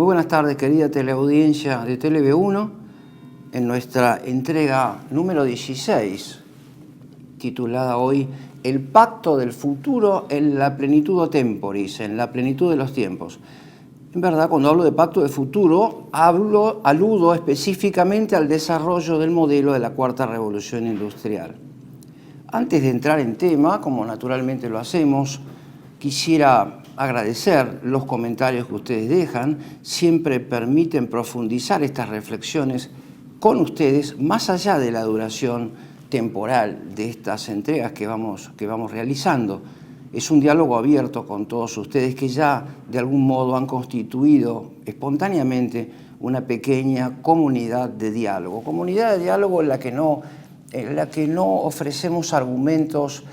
Muy buenas tardes, querida teleaudiencia de TeleV1, en nuestra entrega número 16, titulada hoy El Pacto del Futuro en la Plenitudo Temporis, en la plenitud de los tiempos. En verdad, cuando hablo de Pacto de Futuro, aludo específicamente al desarrollo del modelo de la Cuarta Revolución Industrial. Antes de entrar en tema, como naturalmente lo hacemos, quisiera agradecer los comentarios que ustedes dejan. Siempre permiten profundizar estas reflexiones con ustedes, más allá de la duración temporal de estas entregas que vamos realizando. Es un diálogo abierto con todos ustedes que ya de algún modo han constituido espontáneamente una pequeña comunidad de diálogo. Comunidad de diálogo en la que no ofrecemos argumentos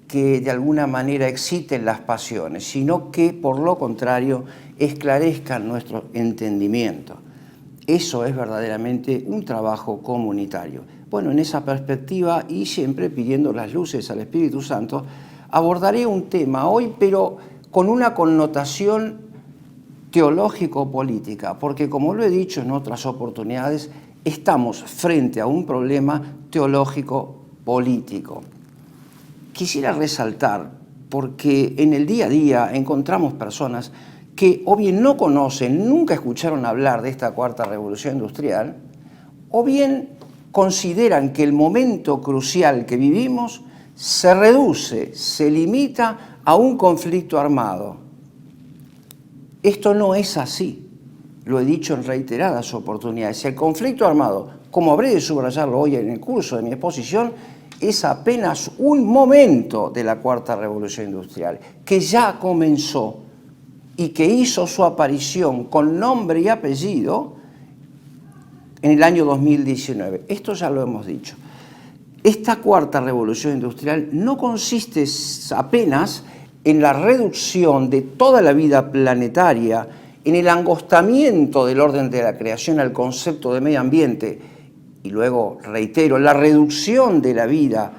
que de alguna manera exciten las pasiones, sino que por lo contrario esclarezcan nuestro entendimiento. Eso es verdaderamente un trabajo comunitario. Bueno, en esa perspectiva y siempre pidiendo las luces al Espíritu Santo, abordaré un tema hoy, pero con una connotación teológico-política, porque como lo he dicho en otras oportunidades, estamos frente a un problema teológico-político. Quisiera resaltar, porque en el día a día encontramos personas que o bien no conocen, nunca escucharon hablar de esta Cuarta Revolución Industrial, o bien consideran que el momento crucial que vivimos se reduce, se limita a un conflicto armado. Esto no es así, lo he dicho en reiteradas oportunidades. El conflicto armado, como habré de subrayarlo hoy en el curso de mi exposición, es apenas un momento de la Cuarta Revolución Industrial, que ya comenzó y que hizo su aparición con nombre y apellido en el año 2019. Esto ya lo hemos dicho. Esta Cuarta Revolución Industrial no consiste apenas en la reducción de toda la vida planetaria, en el angostamiento del orden de la creación al concepto de medio ambiente, y luego, reitero, la reducción de la vida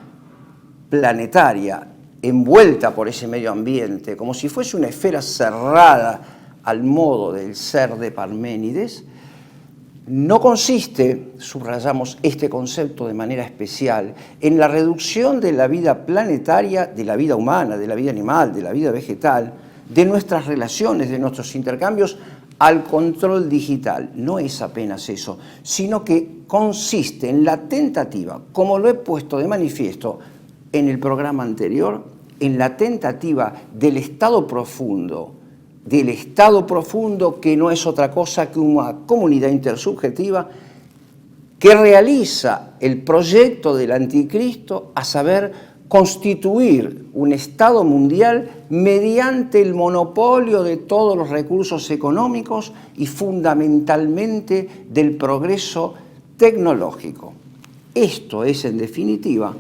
planetaria envuelta por ese medio ambiente, como si fuese una esfera cerrada al modo del ser de Parménides, no consiste, subrayamos este concepto de manera especial, en la reducción de la vida planetaria, de la vida humana, de la vida animal, de la vida vegetal, de nuestras relaciones, de nuestros intercambios, al control digital. No es apenas eso, sino que consiste en la tentativa, como lo he puesto de manifiesto en el programa anterior, en la tentativa del estado profundo que no es otra cosa que una comunidad intersubjetiva que realiza el proyecto del anticristo, a saber, constituir un Estado mundial mediante el monopolio de todos los recursos económicos y fundamentalmente del progreso tecnológico. Esto es, en definitiva,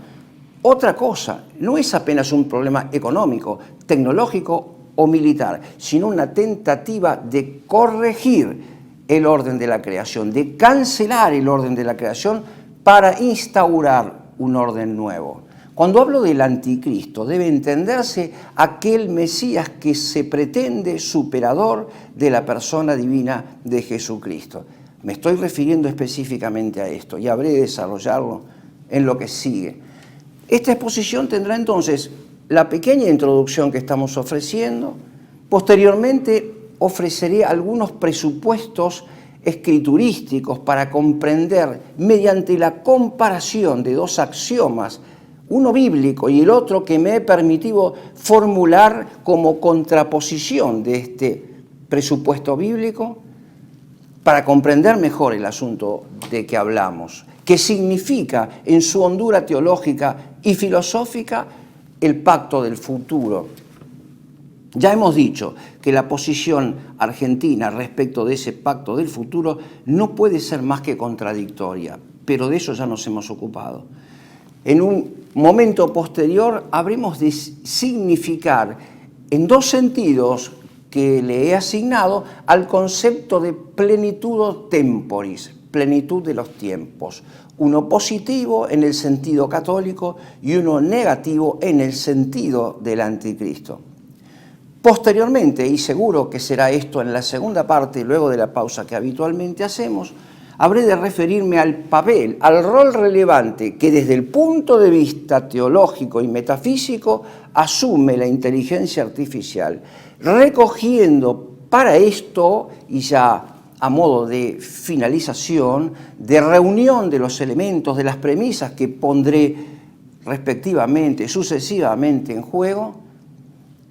otra cosa. No es apenas un problema económico, tecnológico o militar, sino una tentativa de corregir el orden de la creación, de cancelar el orden de la creación para instaurar un orden nuevo. Cuando hablo del anticristo, debe entenderse aquel Mesías que se pretende superador de la persona divina de Jesucristo. Me estoy refiriendo específicamente a esto y habré de desarrollarlo en lo que sigue. Esta exposición tendrá entonces la pequeña introducción que estamos ofreciendo. Posteriormente ofreceré algunos presupuestos escriturísticos para comprender, mediante la comparación de dos axiomas, uno bíblico y el otro que me he permitido formular como contraposición de este presupuesto bíblico, para comprender mejor el asunto de que hablamos, que significa en su hondura teológica y filosófica el pacto del futuro. Ya hemos dicho que la posición argentina respecto de ese pacto del futuro no puede ser más que contradictoria, pero de eso ya nos hemos ocupado. En un momento posterior habremos de significar en dos sentidos que le he asignado al concepto de plenitudo temporis, plenitud de los tiempos. Uno positivo en el sentido católico y uno negativo en el sentido del anticristo. Posteriormente, y seguro que será esto en la segunda parte, luego de la pausa que habitualmente hacemos, habré de referirme al papel, al rol relevante que desde el punto de vista teológico y metafísico asume la inteligencia artificial, recogiendo para esto, y ya a modo de finalización, de reunión de los elementos, de las premisas que pondré respectivamente, sucesivamente en juego,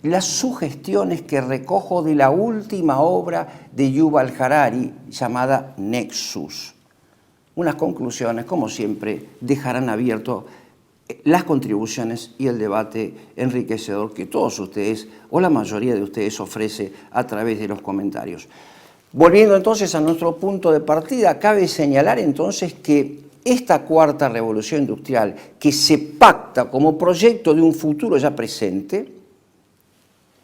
las sugestiones que recojo de la última obra de Yuval Harari llamada Nexus. Unas conclusiones, como siempre, dejarán abierto las contribuciones y el debate enriquecedor que todos ustedes, o la mayoría de ustedes, ofrece a través de los comentarios. Volviendo entonces a nuestro punto de partida, cabe señalar entonces que esta cuarta revolución industrial, que se pacta como proyecto de un futuro ya presente,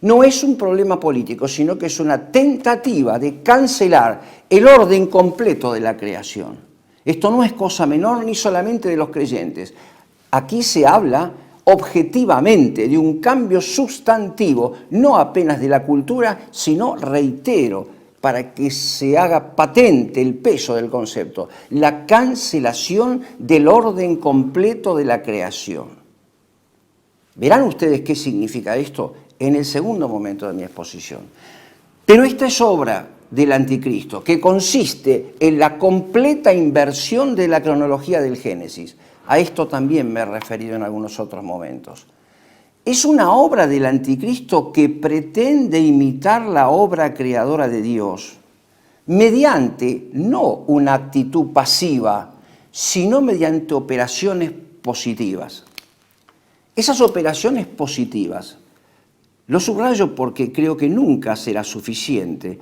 no es un problema político, sino que es una tentativa de cancelar el orden completo de la creación. Esto no es cosa menor ni solamente de los creyentes. Aquí se habla objetivamente de un cambio sustantivo, no apenas de la cultura, sino, reitero, para que se haga patente el peso del concepto, la cancelación del orden completo de la creación. Verán ustedes qué significa esto en el segundo momento de mi exposición. Pero esta es obra del anticristo, que consiste en la completa inversión de la cronología del Génesis. A esto también me he referido en algunos otros momentos. Es una obra del anticristo que pretende imitar la obra creadora de Dios, mediante no una actitud pasiva, sino mediante operaciones positivas. Esas operaciones positivas, lo subrayo porque creo que nunca será suficiente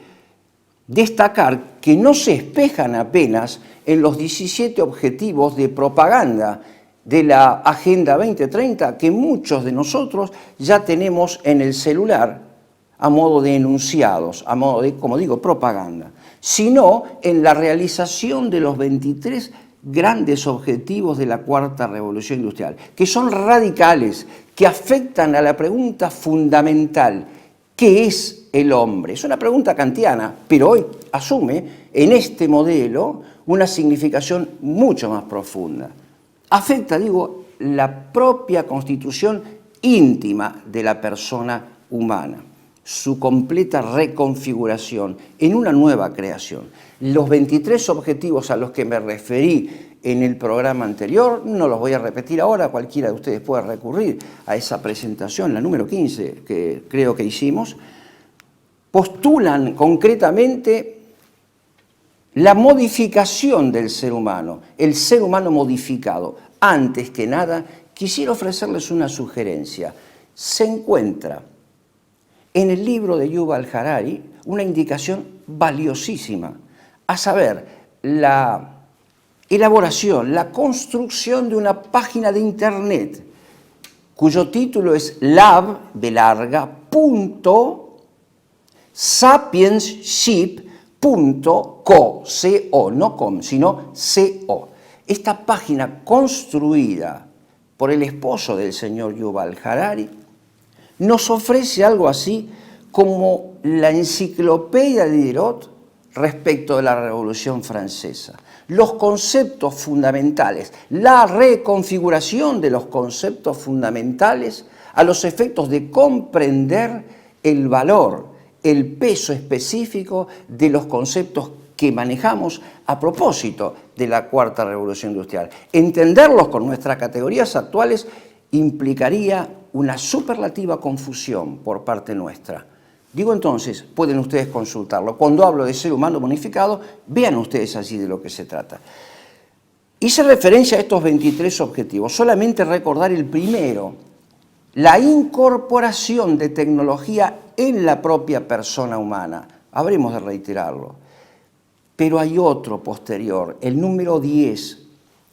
destacar que no se espejan apenas en los 17 objetivos de propaganda de la Agenda 2030 que muchos de nosotros ya tenemos en el celular a modo de enunciados, a modo de, como digo, propaganda, sino en la realización de los 23 grandes objetivos de la cuarta revolución industrial, que son radicales, que afectan a la pregunta fundamental: ¿qué es el hombre? Es una pregunta kantiana, pero hoy asume en este modelo una significación mucho más profunda. Afecta, digo, la propia constitución íntima de la persona humana, su completa reconfiguración en una nueva creación. Los 23 objetivos a los que me referí en el programa anterior, no los voy a repetir ahora, cualquiera de ustedes puede recurrir a esa presentación, la número 15 que creo que hicimos, postulan concretamente la modificación del ser humano, el ser humano modificado. Antes que nada, quisiera ofrecerles una sugerencia. Se encuentra en el libro de Yuval Harari una indicación valiosísima, a saber, la elaboración, la construcción de una página de Internet, cuyo título es lab.sapiensship.co, C-O, no com, sino C-O. Esta página construida por el esposo del señor Yuval Harari nos ofrece algo así como la enciclopedia de Diderot respecto de la Revolución Francesa. Los conceptos fundamentales, la reconfiguración de los conceptos fundamentales a los efectos de comprender el valor, el peso específico de los conceptos que manejamos a propósito de la cuarta revolución industrial. Entenderlos con nuestras categorías actuales implicaría una superlativa confusión por parte nuestra. Digo entonces, pueden ustedes consultarlo. Cuando hablo de ser humano bonificado, vean ustedes así de lo que se trata. Hice referencia a estos 23 objetivos. Solamente recordar el primero, la incorporación de tecnología en la propia persona humana. Habremos de reiterarlo. Pero hay otro posterior, el número 10,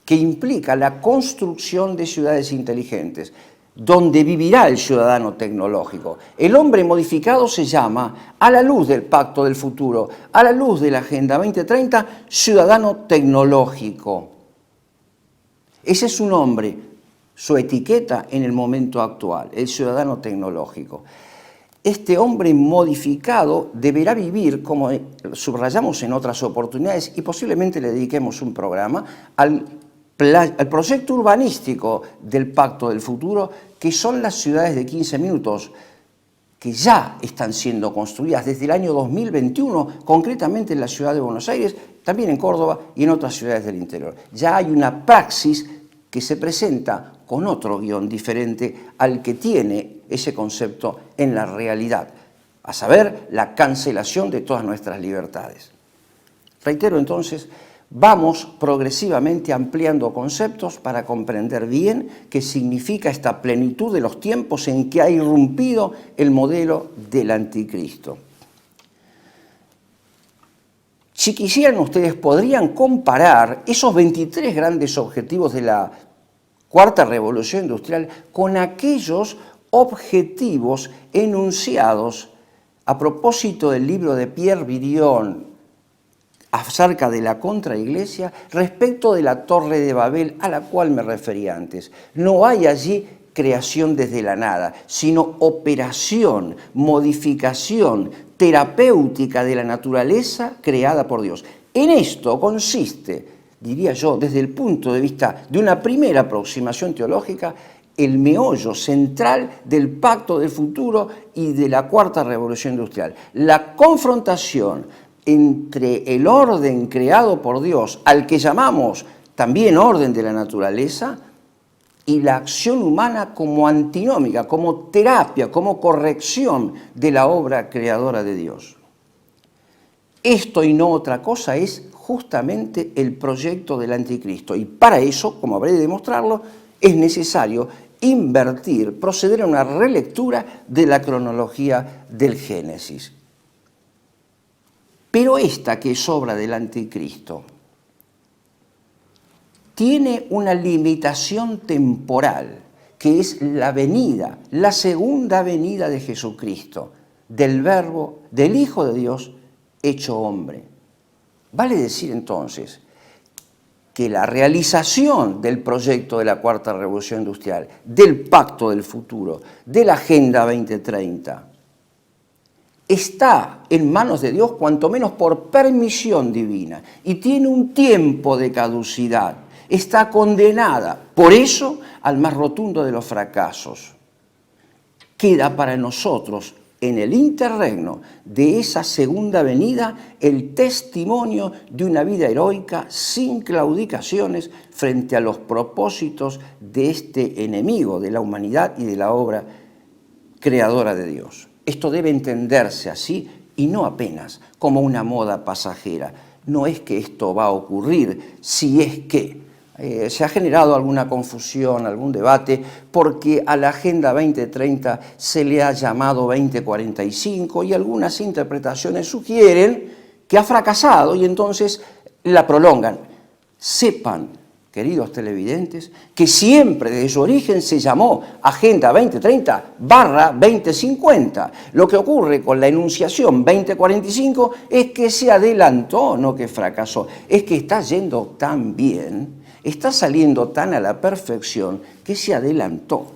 que implica la construcción de ciudades inteligentes, donde vivirá el ciudadano tecnológico. El hombre modificado se llama, a la luz del Pacto del Futuro, a la luz de la Agenda 2030, ciudadano tecnológico. Ese es su nombre, su etiqueta en el momento actual, el ciudadano tecnológico. Este hombre modificado deberá vivir, como subrayamos en otras oportunidades, y posiblemente le dediquemos un programa, al proyecto urbanístico del Pacto del Futuro, que son las ciudades de 15 minutos, que ya están siendo construidas desde el año 2021, concretamente en la ciudad de Buenos Aires, también en Córdoba y en otras ciudades del interior. Ya hay una praxis que se presenta con otro guión diferente al que tiene ese concepto en la realidad, a saber, la cancelación de todas nuestras libertades. Reitero entonces, vamos progresivamente ampliando conceptos para comprender bien qué significa esta plenitud de los tiempos en que ha irrumpido el modelo del anticristo. Si quisieran ustedes, podrían comparar esos 23 grandes objetivos de la Cuarta Revolución Industrial con aquellos objetivos enunciados a propósito del libro de Pierre Virion acerca de la contraiglesia respecto de la Torre de Babel a la cual me refería antes. No hay allí creación desde la nada, sino operación, modificación terapéutica de la naturaleza creada por Dios. En esto consiste, diría yo, desde el punto de vista de una primera aproximación teológica, el meollo central del Pacto del Futuro y de la Cuarta Revolución Industrial. La confrontación entre el orden creado por Dios, al que llamamos también orden de la naturaleza, y la acción humana como antinómica, como terapia, como corrección de la obra creadora de Dios. Esto y no otra cosa es justamente el proyecto del anticristo, y para eso, como habré de demostrarlo, es necesario invertir, proceder a una relectura de la cronología del Génesis. Pero esta que es obra del anticristo tiene una limitación temporal, que es la venida, la segunda venida de Jesucristo, del Verbo, del Hijo de Dios, hecho hombre. Vale decir entonces que la realización del proyecto de la Cuarta Revolución Industrial, del Pacto del Futuro, de la Agenda 2030, está en manos de Dios, cuanto menos por permisión divina, y tiene un tiempo de caducidad. Está condenada, por eso, al más rotundo de los fracasos. Queda para nosotros, en el interregno de esa segunda venida, el testimonio de una vida heroica sin claudicaciones frente a los propósitos de este enemigo de la humanidad y de la obra creadora de Dios. Esto debe entenderse así y no apenas como una moda pasajera. No es que esto va a ocurrir si es que se ha generado alguna confusión, algún debate, porque a la Agenda 2030 se le ha llamado 2045 y algunas interpretaciones sugieren que ha fracasado y entonces la prolongan. Sepan, queridos televidentes, que siempre desde su origen se llamó Agenda 2030/2050. Lo que ocurre con la enunciación 2045 es que se adelantó, no que fracasó, es que está yendo tan bien, está saliendo tan a la perfección que se adelantó.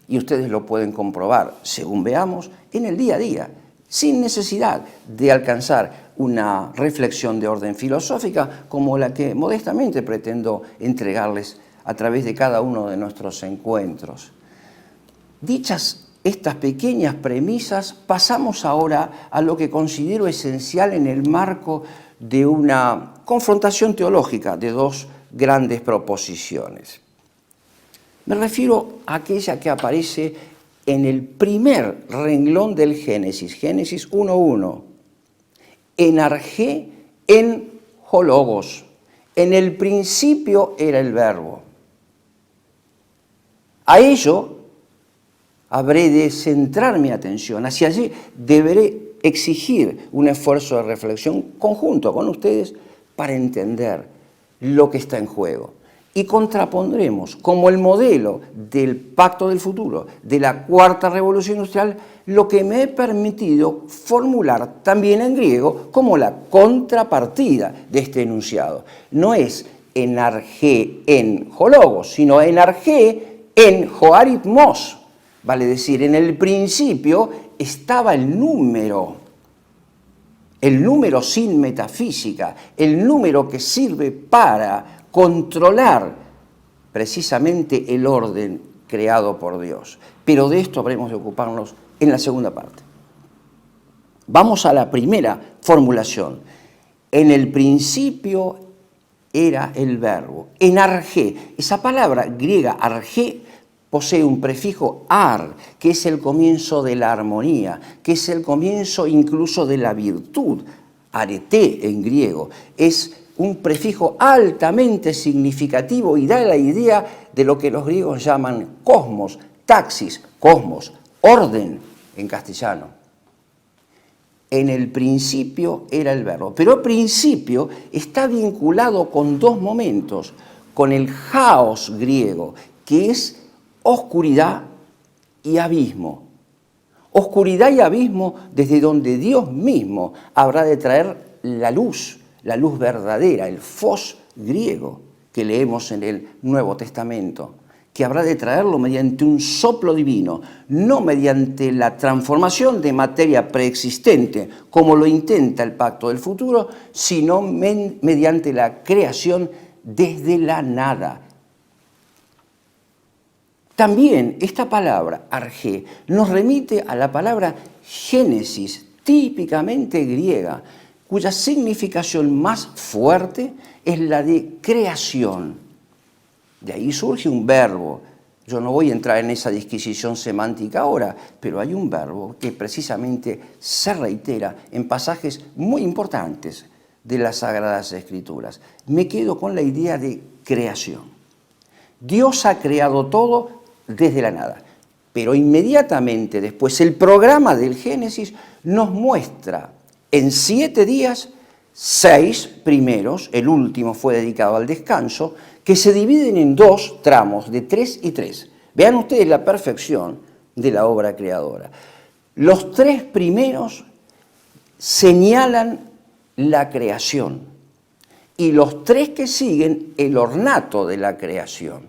Y ustedes lo pueden comprobar, según veamos, en el día a día, sin necesidad de alcanzar una reflexión de orden filosófica como la que modestamente pretendo entregarles a través de cada uno de nuestros encuentros. Dichas estas pequeñas premisas, pasamos ahora a lo que considero esencial en el marco de una confrontación teológica de dos grandes proposiciones. Me refiero a aquella que aparece en el primer renglón del Génesis, Génesis 1:1. En argé, en hologos. En el principio era el verbo. A ello habré de centrar mi atención. Hacia allí deberé exigir un esfuerzo de reflexión conjunto con ustedes para entender lo que está en juego. Y contrapondremos como el modelo del Pacto del Futuro, de la Cuarta Revolución Industrial, lo que me he permitido formular también en griego como la contrapartida de este enunciado. No es en argé, en hologos, sino en argé, en joaritmos. Vale decir, en el principio estaba el número sin metafísica, el número que sirve para controlar precisamente el orden creado por Dios. Pero de esto habremos de ocuparnos en la segunda parte. Vamos a la primera formulación. En el principio era el verbo. En argé, esa palabra griega argé posee un prefijo ar, que es el comienzo de la armonía, que es el comienzo incluso de la virtud. Arete en griego es un prefijo altamente significativo y da la idea de lo que los griegos llaman cosmos, taxis, cosmos, orden en castellano. En el principio era el verbo, pero el principio está vinculado con dos momentos, con el caos griego, que es oscuridad y abismo. Oscuridad y abismo desde donde Dios mismo habrá de traer la luz verdadera, el phos griego que leemos en el Nuevo Testamento, que habrá de traerlo mediante un soplo divino, no mediante la transformación de materia preexistente, como lo intenta el pacto del futuro, sino mediante la creación desde la nada. También esta palabra, argé, nos remite a la palabra génesis, típicamente griega, cuya significación más fuerte es la de creación. De ahí surge un verbo. Yo no voy a entrar en esa disquisición semántica ahora, pero hay un verbo que precisamente se reitera en pasajes muy importantes de las Sagradas Escrituras. Me quedo con la idea de creación. Dios ha creado todo desde la nada, pero inmediatamente después el programa del Génesis nos muestra en 7 días, 6 primeros, el último fue dedicado al descanso, que se dividen en 2 tramos de 3 y 3. Vean ustedes la perfección de la obra creadora. Los 3 primeros señalan la creación y los 3 que siguen el ornato de la creación.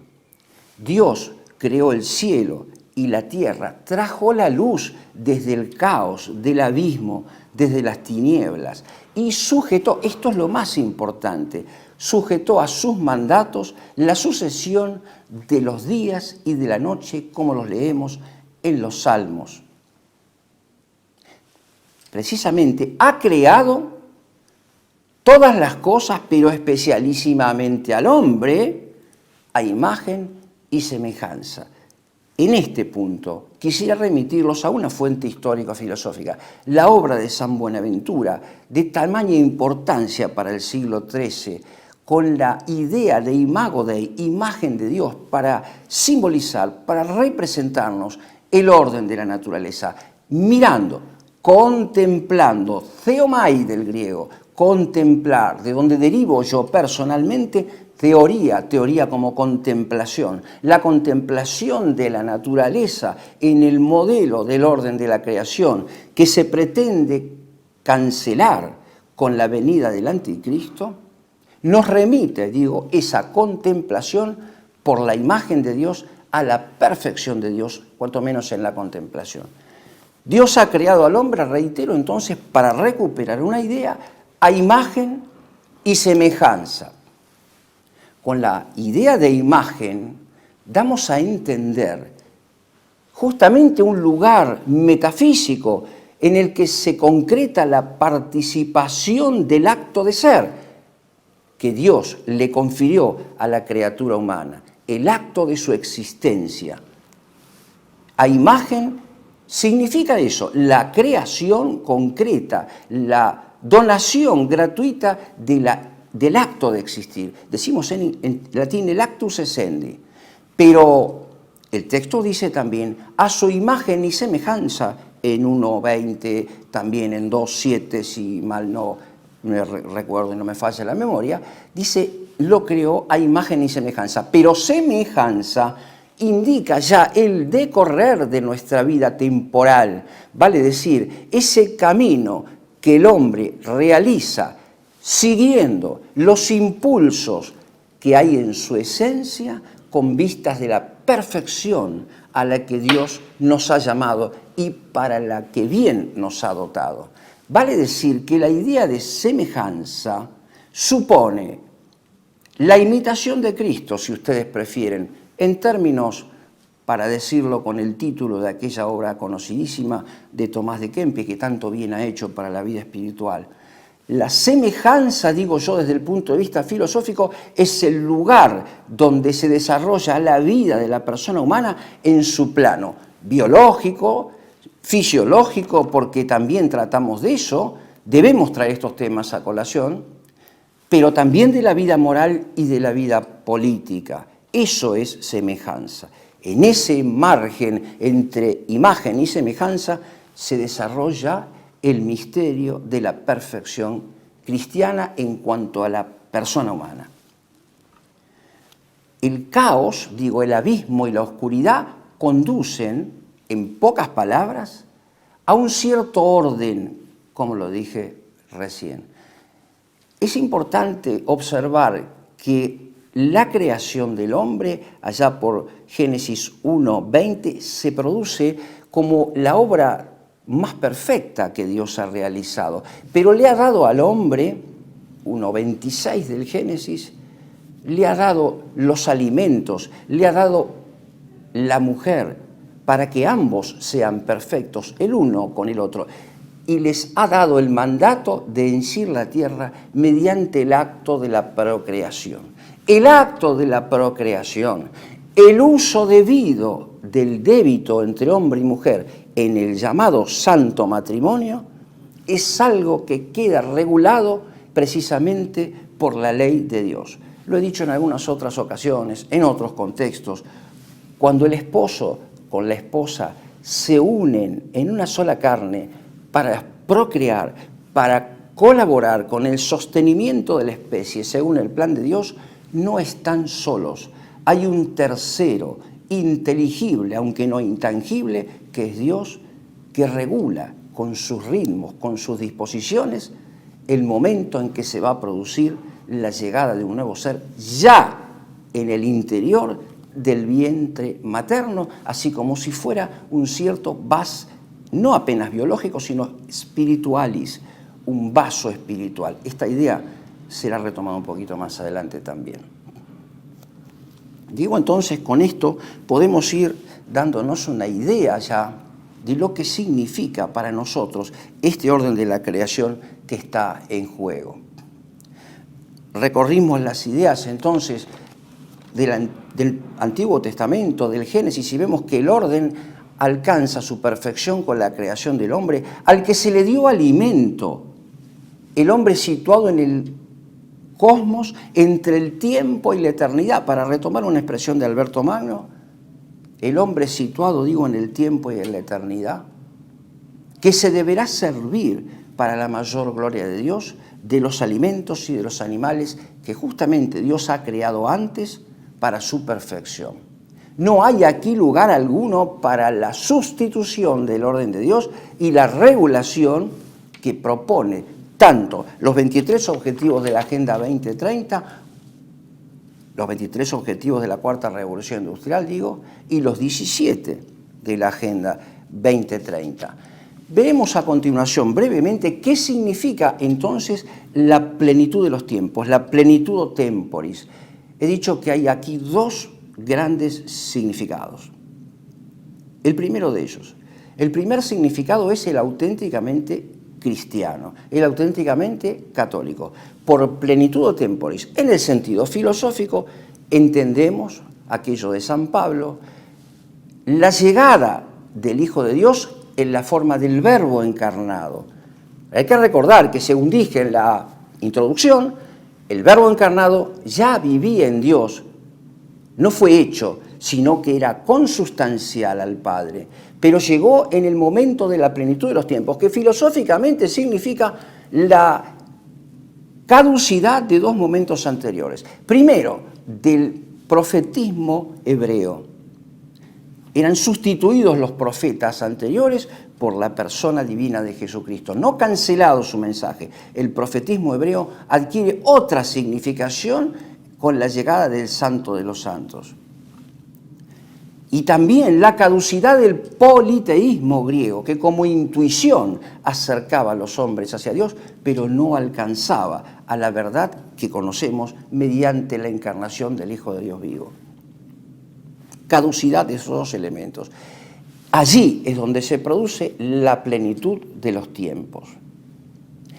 Dios creó el cielo y la tierra, trajo la luz desde el caos, del abismo, desde las tinieblas, y sujetó, esto es lo más importante, sujetó a sus mandatos la sucesión de los días y de la noche, como los leemos en los Salmos. Precisamente ha creado todas las cosas, pero especialísimamente al hombre, a imagen y semejanza. En este punto quisiera remitirlos a una fuente histórico-filosófica, la obra de San Buenaventura, de tamaña importancia para el siglo XIII, con la idea de imago Dei, imagen de Dios, para simbolizar, para representarnos el orden de la naturaleza, mirando, contemplando, theomai del griego, contemplar, de donde derivo yo personalmente teoría como contemplación, la contemplación de la naturaleza en el modelo del orden de la creación que se pretende cancelar con la venida del anticristo, nos remite, esa contemplación por la imagen de Dios a la perfección de Dios, cuanto menos en la contemplación. Dios ha creado al hombre, reitero entonces, para recuperar una idea a imagen y semejanza. Con la idea de imagen damos a entender justamente un lugar metafísico en el que se concreta la participación del acto de ser que Dios le confirió a la criatura humana, el acto de su existencia. A imagen significa eso, la creación concreta, la donación gratuita del acto de existir. Decimos en latín el actus essendi, pero el texto dice también a su imagen y semejanza en 1.20, también en 2.7, si mal no me recuerdo y no me falla la memoria, dice lo creó a imagen y semejanza, pero semejanza indica ya el decorrer de nuestra vida temporal, vale decir, ese camino que el hombre realiza siguiendo los impulsos que hay en su esencia con vistas de la perfección a la que Dios nos ha llamado y para la que bien nos ha dotado. Vale decir que la idea de semejanza supone la imitación de Cristo, si ustedes prefieren, en términos, para decirlo con el título de aquella obra conocidísima de Tomás de Kempis, que tanto bien ha hecho para la vida espiritual. La semejanza, digo yo desde el punto de vista filosófico, es el lugar donde se desarrolla la vida de la persona humana en su plano biológico, fisiológico, porque también tratamos de eso, debemos traer estos temas a colación, pero también de la vida moral y de la vida política. Eso es semejanza. En ese margen entre imagen y semejanza se desarrolla el misterio de la perfección cristiana en cuanto a la persona humana. El caos, digo, el abismo y la oscuridad conducen, en pocas palabras, a un cierto orden, como lo dije recién. Es importante observar que la creación del hombre, allá por Génesis 1:20, se produce como la obra más perfecta que Dios ha realizado, pero le ha dado al hombre, 1:26 del Génesis, le ha dado los alimentos, le ha dado la mujer, para que ambos sean perfectos, el uno con el otro, y les ha dado el mandato de henchir la tierra mediante el acto de la procreación. El acto de la procreación, el uso debido del débito entre hombre y mujer en el llamado santo matrimonio, es algo que queda regulado precisamente por la ley de Dios. Lo he dicho en algunas otras ocasiones, en otros contextos. Cuando el esposo con la esposa se unen en una sola carne para procrear, para colaborar con el sostenimiento de la especie según el plan de Dios, no están solos. Hay un tercero, inteligible, aunque no intangible, que es Dios, que regula con sus ritmos, con sus disposiciones, el momento en que se va a producir la llegada de un nuevo ser ya en el interior del vientre materno, así como si fuera un cierto vas, no apenas biológico, sino spiritualis, un vaso espiritual. Esta idea será retomada un poquito más adelante también. Digo entonces, con esto podemos ir dándonos una idea ya de lo que significa para nosotros este orden de la creación que está en juego. Recorrimos las ideas entonces del Antiguo Testamento, del Génesis, y vemos que el orden alcanza su perfección con la creación del hombre, al que se le dio alimento, el hombre situado en el cosmos, entre el tiempo y la eternidad. Para retomar una expresión de Alberto Magno, el hombre situado, digo, en el tiempo y en la eternidad, que se deberá servir para la mayor gloria de Dios, de los alimentos y de los animales que justamente Dios ha creado antes para su perfección. No hay aquí lugar alguno para la sustitución del orden de Dios y la regulación que propone tanto los 23 objetivos de la Agenda 2030, los 23 objetivos de la Cuarta Revolución Industrial, digo, y los 17 de la Agenda 2030. Veremos a continuación brevemente qué significa entonces la plenitud de los tiempos, la plenitud temporis. He dicho que hay aquí dos grandes significados. El primero de ellos, el primer significado es el auténticamente cristiano, el auténticamente católico. Por plenitud temporis, en el sentido filosófico, entendemos aquello de San Pablo, la llegada del Hijo de Dios en la forma del Verbo encarnado. Hay que recordar que, según dije en la introducción, el Verbo encarnado ya vivía en Dios, no fue hecho, sino que era consustancial al Padre, pero llegó en el momento de la plenitud de los tiempos, que filosóficamente significa la caducidad de dos momentos anteriores. Primero, del profetismo hebreo. Eran sustituidos los profetas anteriores por la persona divina de Jesucristo. No cancelado su mensaje. El profetismo hebreo adquiere otra significación con la llegada del Santo de los Santos. y también la caducidad del politeísmo griego, que como intuición acercaba a los hombres hacia Dios, pero no alcanzaba a la verdad que conocemos mediante la encarnación del Hijo de Dios vivo. Caducidad de esos dos elementos. Allí es donde se produce la plenitud de los tiempos.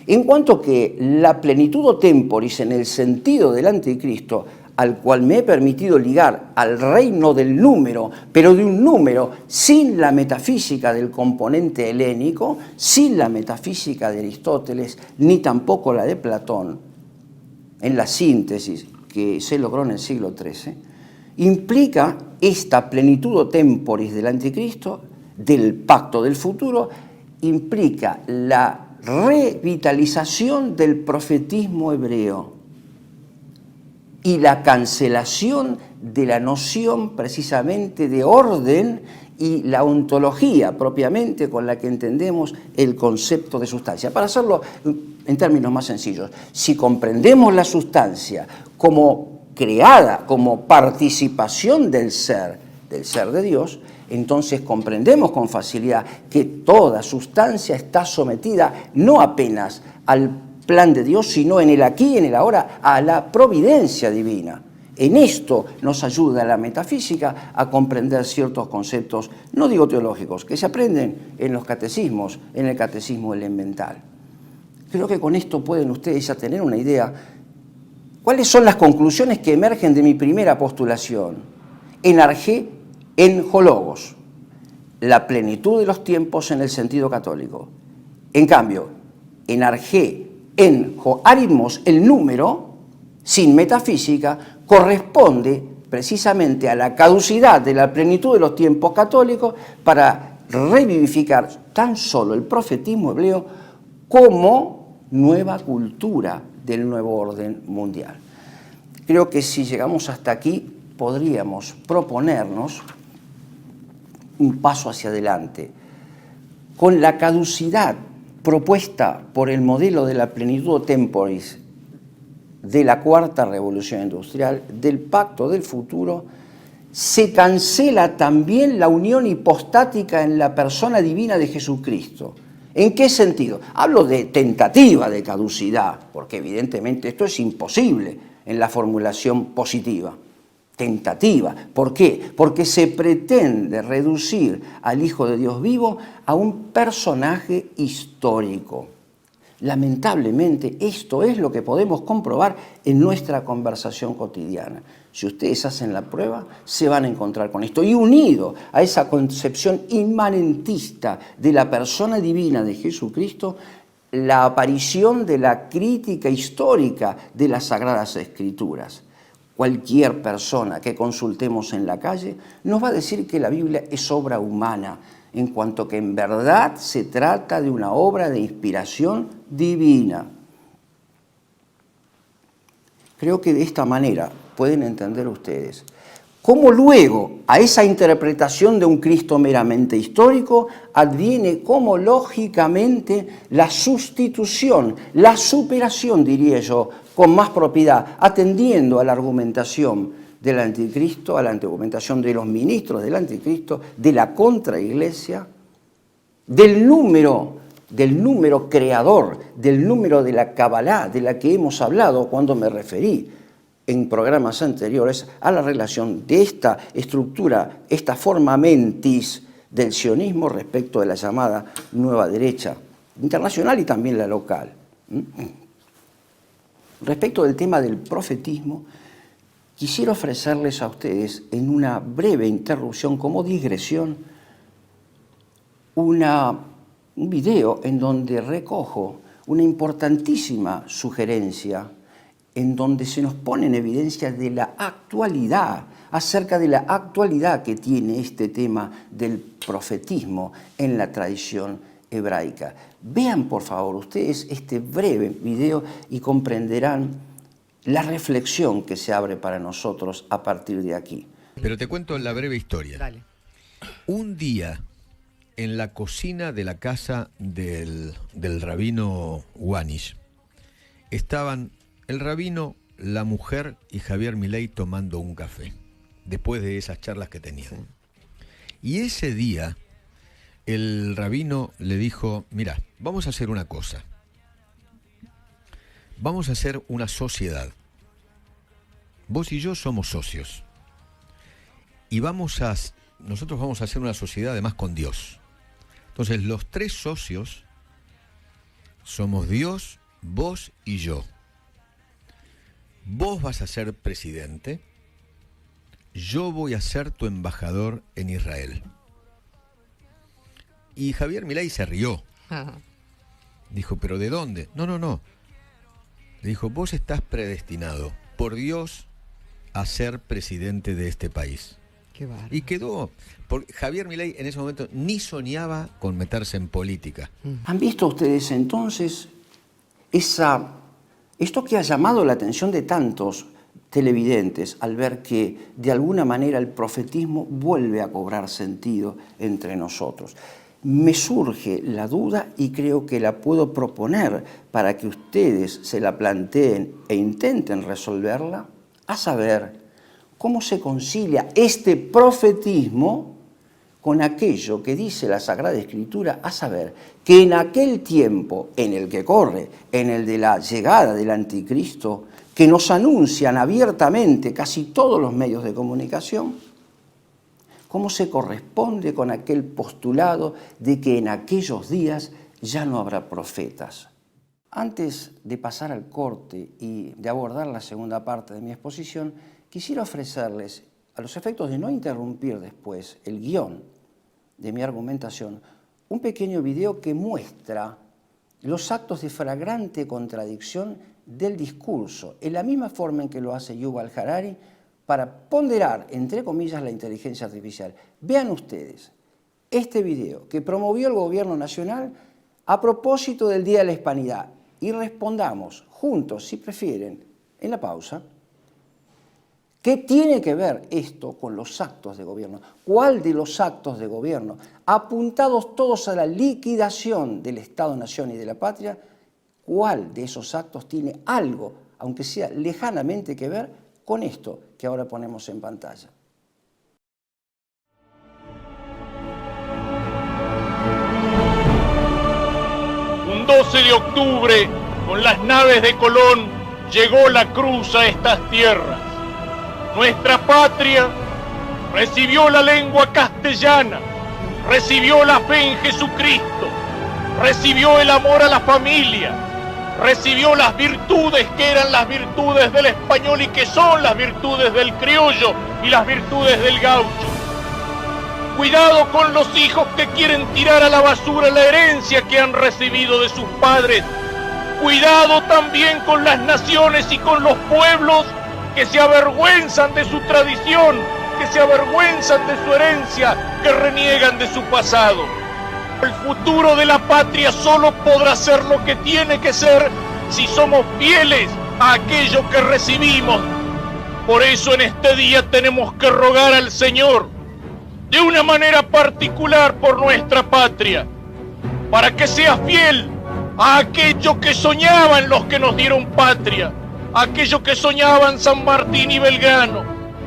En cuanto que la plenitud temporis en el sentido del anticristo, al cual me he permitido ligar al reino del número, pero de un número sin la metafísica del componente helénico, sin la metafísica de Aristóteles, ni tampoco la de Platón, en la síntesis que se logró en el siglo XIII, implica esta plenitud temporis del anticristo, del pacto del futuro, implica la revitalización del profetismo hebreo y la cancelación de la noción precisamente de orden y la ontología propiamente con la que entendemos el concepto de sustancia. Para hacerlo en términos más sencillos, si comprendemos la sustancia como creada, como participación del ser de Dios, entonces comprendemos con facilidad que toda sustancia está sometida no apenas al plan de Dios, sino en el aquí y en el ahora, a la providencia divina. En esto nos ayuda la metafísica a comprender ciertos conceptos, no digo teológicos, que se aprenden en los catecismos, en el catecismo elemental. Creo que con esto pueden ustedes ya tener una idea. ¿Cuáles son las conclusiones que emergen de mi primera postulación? En argé, en hologos, la plenitud de los tiempos en el sentido católico. En cambio, en argé, en aritmos, el número, sin metafísica, corresponde precisamente a la caducidad de la plenitud de los tiempos católicos para revivificar tan solo el profetismo hebreo como nueva cultura del nuevo orden mundial. Creo que si llegamos hasta aquí podríamos proponernos un paso hacia adelante. Con la caducidad propuesta por el modelo de la plenitud temporis de la cuarta revolución industrial, del pacto del futuro, se cancela también la unión hipostática en la persona divina de Jesucristo. ¿En qué sentido? Hablo de tentativa de caducidad, porque evidentemente esto es imposible en la formulación positiva. Tentativa. ¿Por qué? Porque se pretende reducir al Hijo de Dios vivo a un personaje histórico. Lamentablemente, esto es lo que podemos comprobar en nuestra conversación cotidiana. Si ustedes hacen la prueba, se van a encontrar con esto. Y unido a esa concepción inmanentista de la persona divina de Jesucristo, la aparición de la crítica histórica de las Sagradas Escrituras. Cualquier persona que consultemos en la calle nos va a decir que la Biblia es obra humana, en cuanto que en verdad se trata de una obra de inspiración divina. Creo que de esta manera pueden entender ustedes cómo luego a esa interpretación de un Cristo meramente histórico adviene como lógicamente la sustitución, la superación, diría yo, con más propiedad, atendiendo a la argumentación del anticristo, a la argumentación de los ministros del anticristo, de la contraiglesia, del número creador, del número de la Cabalá, de la que hemos hablado cuando me referí en programas anteriores a la relación de esta estructura, esta forma mentis del sionismo respecto de la llamada nueva derecha internacional y también la local. Respecto del tema del profetismo, quisiera ofrecerles a ustedes en una breve interrupción como digresión un video en donde recojo una importantísima sugerencia en donde se nos pone en evidencia de la actualidad, acerca de la actualidad que tiene este tema del profetismo en la tradición hebraica. Vean, por favor, ustedes este breve video y comprenderán la reflexión que se abre para nosotros a partir de aquí. Pero te cuento la breve historia. Dale. Un día, en la cocina de la casa del rabino Wanish, estaban el rabino, la mujer y Javier Milei tomando un café, después de esas charlas que tenían. Sí. Y ese día el rabino le dijo, mira, vamos a hacer una cosa. Vamos a hacer una sociedad. Vos y yo somos socios. Y nosotros vamos a hacer una sociedad además con Dios. Entonces los 3 socios somos Dios, vos y yo. Vos vas a ser presidente, yo voy a ser tu embajador en Israel. Y Javier Milei se rió. Dijo, ¿pero de dónde? No. Le dijo, vos estás predestinado por Dios a ser presidente de este país. Qué bárbaro. Y quedó, porque Javier Milei en ese momento ni soñaba con meterse en política. ¿Han visto ustedes entonces esto que ha llamado la atención de tantos televidentes al ver que de alguna manera el profetismo vuelve a cobrar sentido entre nosotros? Me surge la duda y creo que la puedo proponer para que ustedes se la planteen e intenten resolverla, a saber, ¿cómo se concilia este profetismo con aquello que dice la Sagrada Escritura? A saber, que en aquel tiempo en el que corre, en el de la llegada del Anticristo, que nos anuncian abiertamente casi todos los medios de comunicación, ¿cómo se corresponde con aquel postulado de que en aquellos días ya no habrá profetas? Antes de pasar al corte y de abordar la segunda parte de mi exposición, quisiera ofrecerles, a los efectos de no interrumpir después el guión de mi argumentación, un pequeño video que muestra los actos de flagrante contradicción del discurso, en la misma forma en que lo hace Yuval Harari, para ponderar, entre comillas, la inteligencia artificial. Vean ustedes este video que promovió el Gobierno Nacional a propósito del Día de la Hispanidad y respondamos juntos, si prefieren, en la pausa, ¿qué tiene que ver esto con los actos de gobierno? ¿Cuál de los actos de gobierno, apuntados todos a la liquidación del Estado-Nación y de la patria, cuál de esos actos tiene algo, aunque sea lejanamente, que ver con esto que ahora ponemos en pantalla? Un 12 de octubre, con las naves de Colón, llegó la cruz a estas tierras. Nuestra patria recibió la lengua castellana, recibió la fe en Jesucristo, recibió el amor a la familia, recibió las virtudes que eran las virtudes del español y que son las virtudes del criollo y las virtudes del gaucho. Cuidado con los hijos que quieren tirar a la basura la herencia que han recibido de sus padres. Cuidado también con las naciones y con los pueblos que se avergüenzan de su tradición, que se avergüenzan de su herencia, que reniegan de su pasado. El futuro de la patria solo podrá ser lo que tiene que ser si somos fieles a aquello que recibimos. Por eso en este día tenemos que rogar al Señor, de una manera particular por nuestra patria, para que sea fiel a aquello que soñaban los que nos dieron patria, aquello que soñaban San Martín y Belgrano,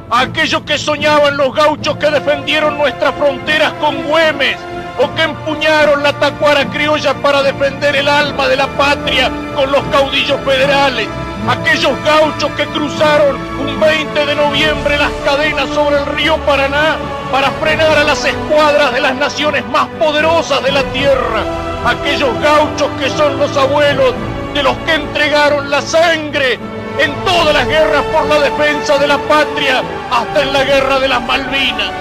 aquello que soñaban los gauchos que defendieron nuestras fronteras con Güemes, o que empuñaron la tacuara criolla para defender el alma de la patria con los caudillos federales, aquellos gauchos que cruzaron un 20 de noviembre las cadenas sobre el río Paraná para frenar a las escuadras de las naciones más poderosas de la tierra, aquellos gauchos que son los abuelos de los que entregaron la sangre en todas las guerras por la defensa de la patria, hasta en la guerra de las Malvinas.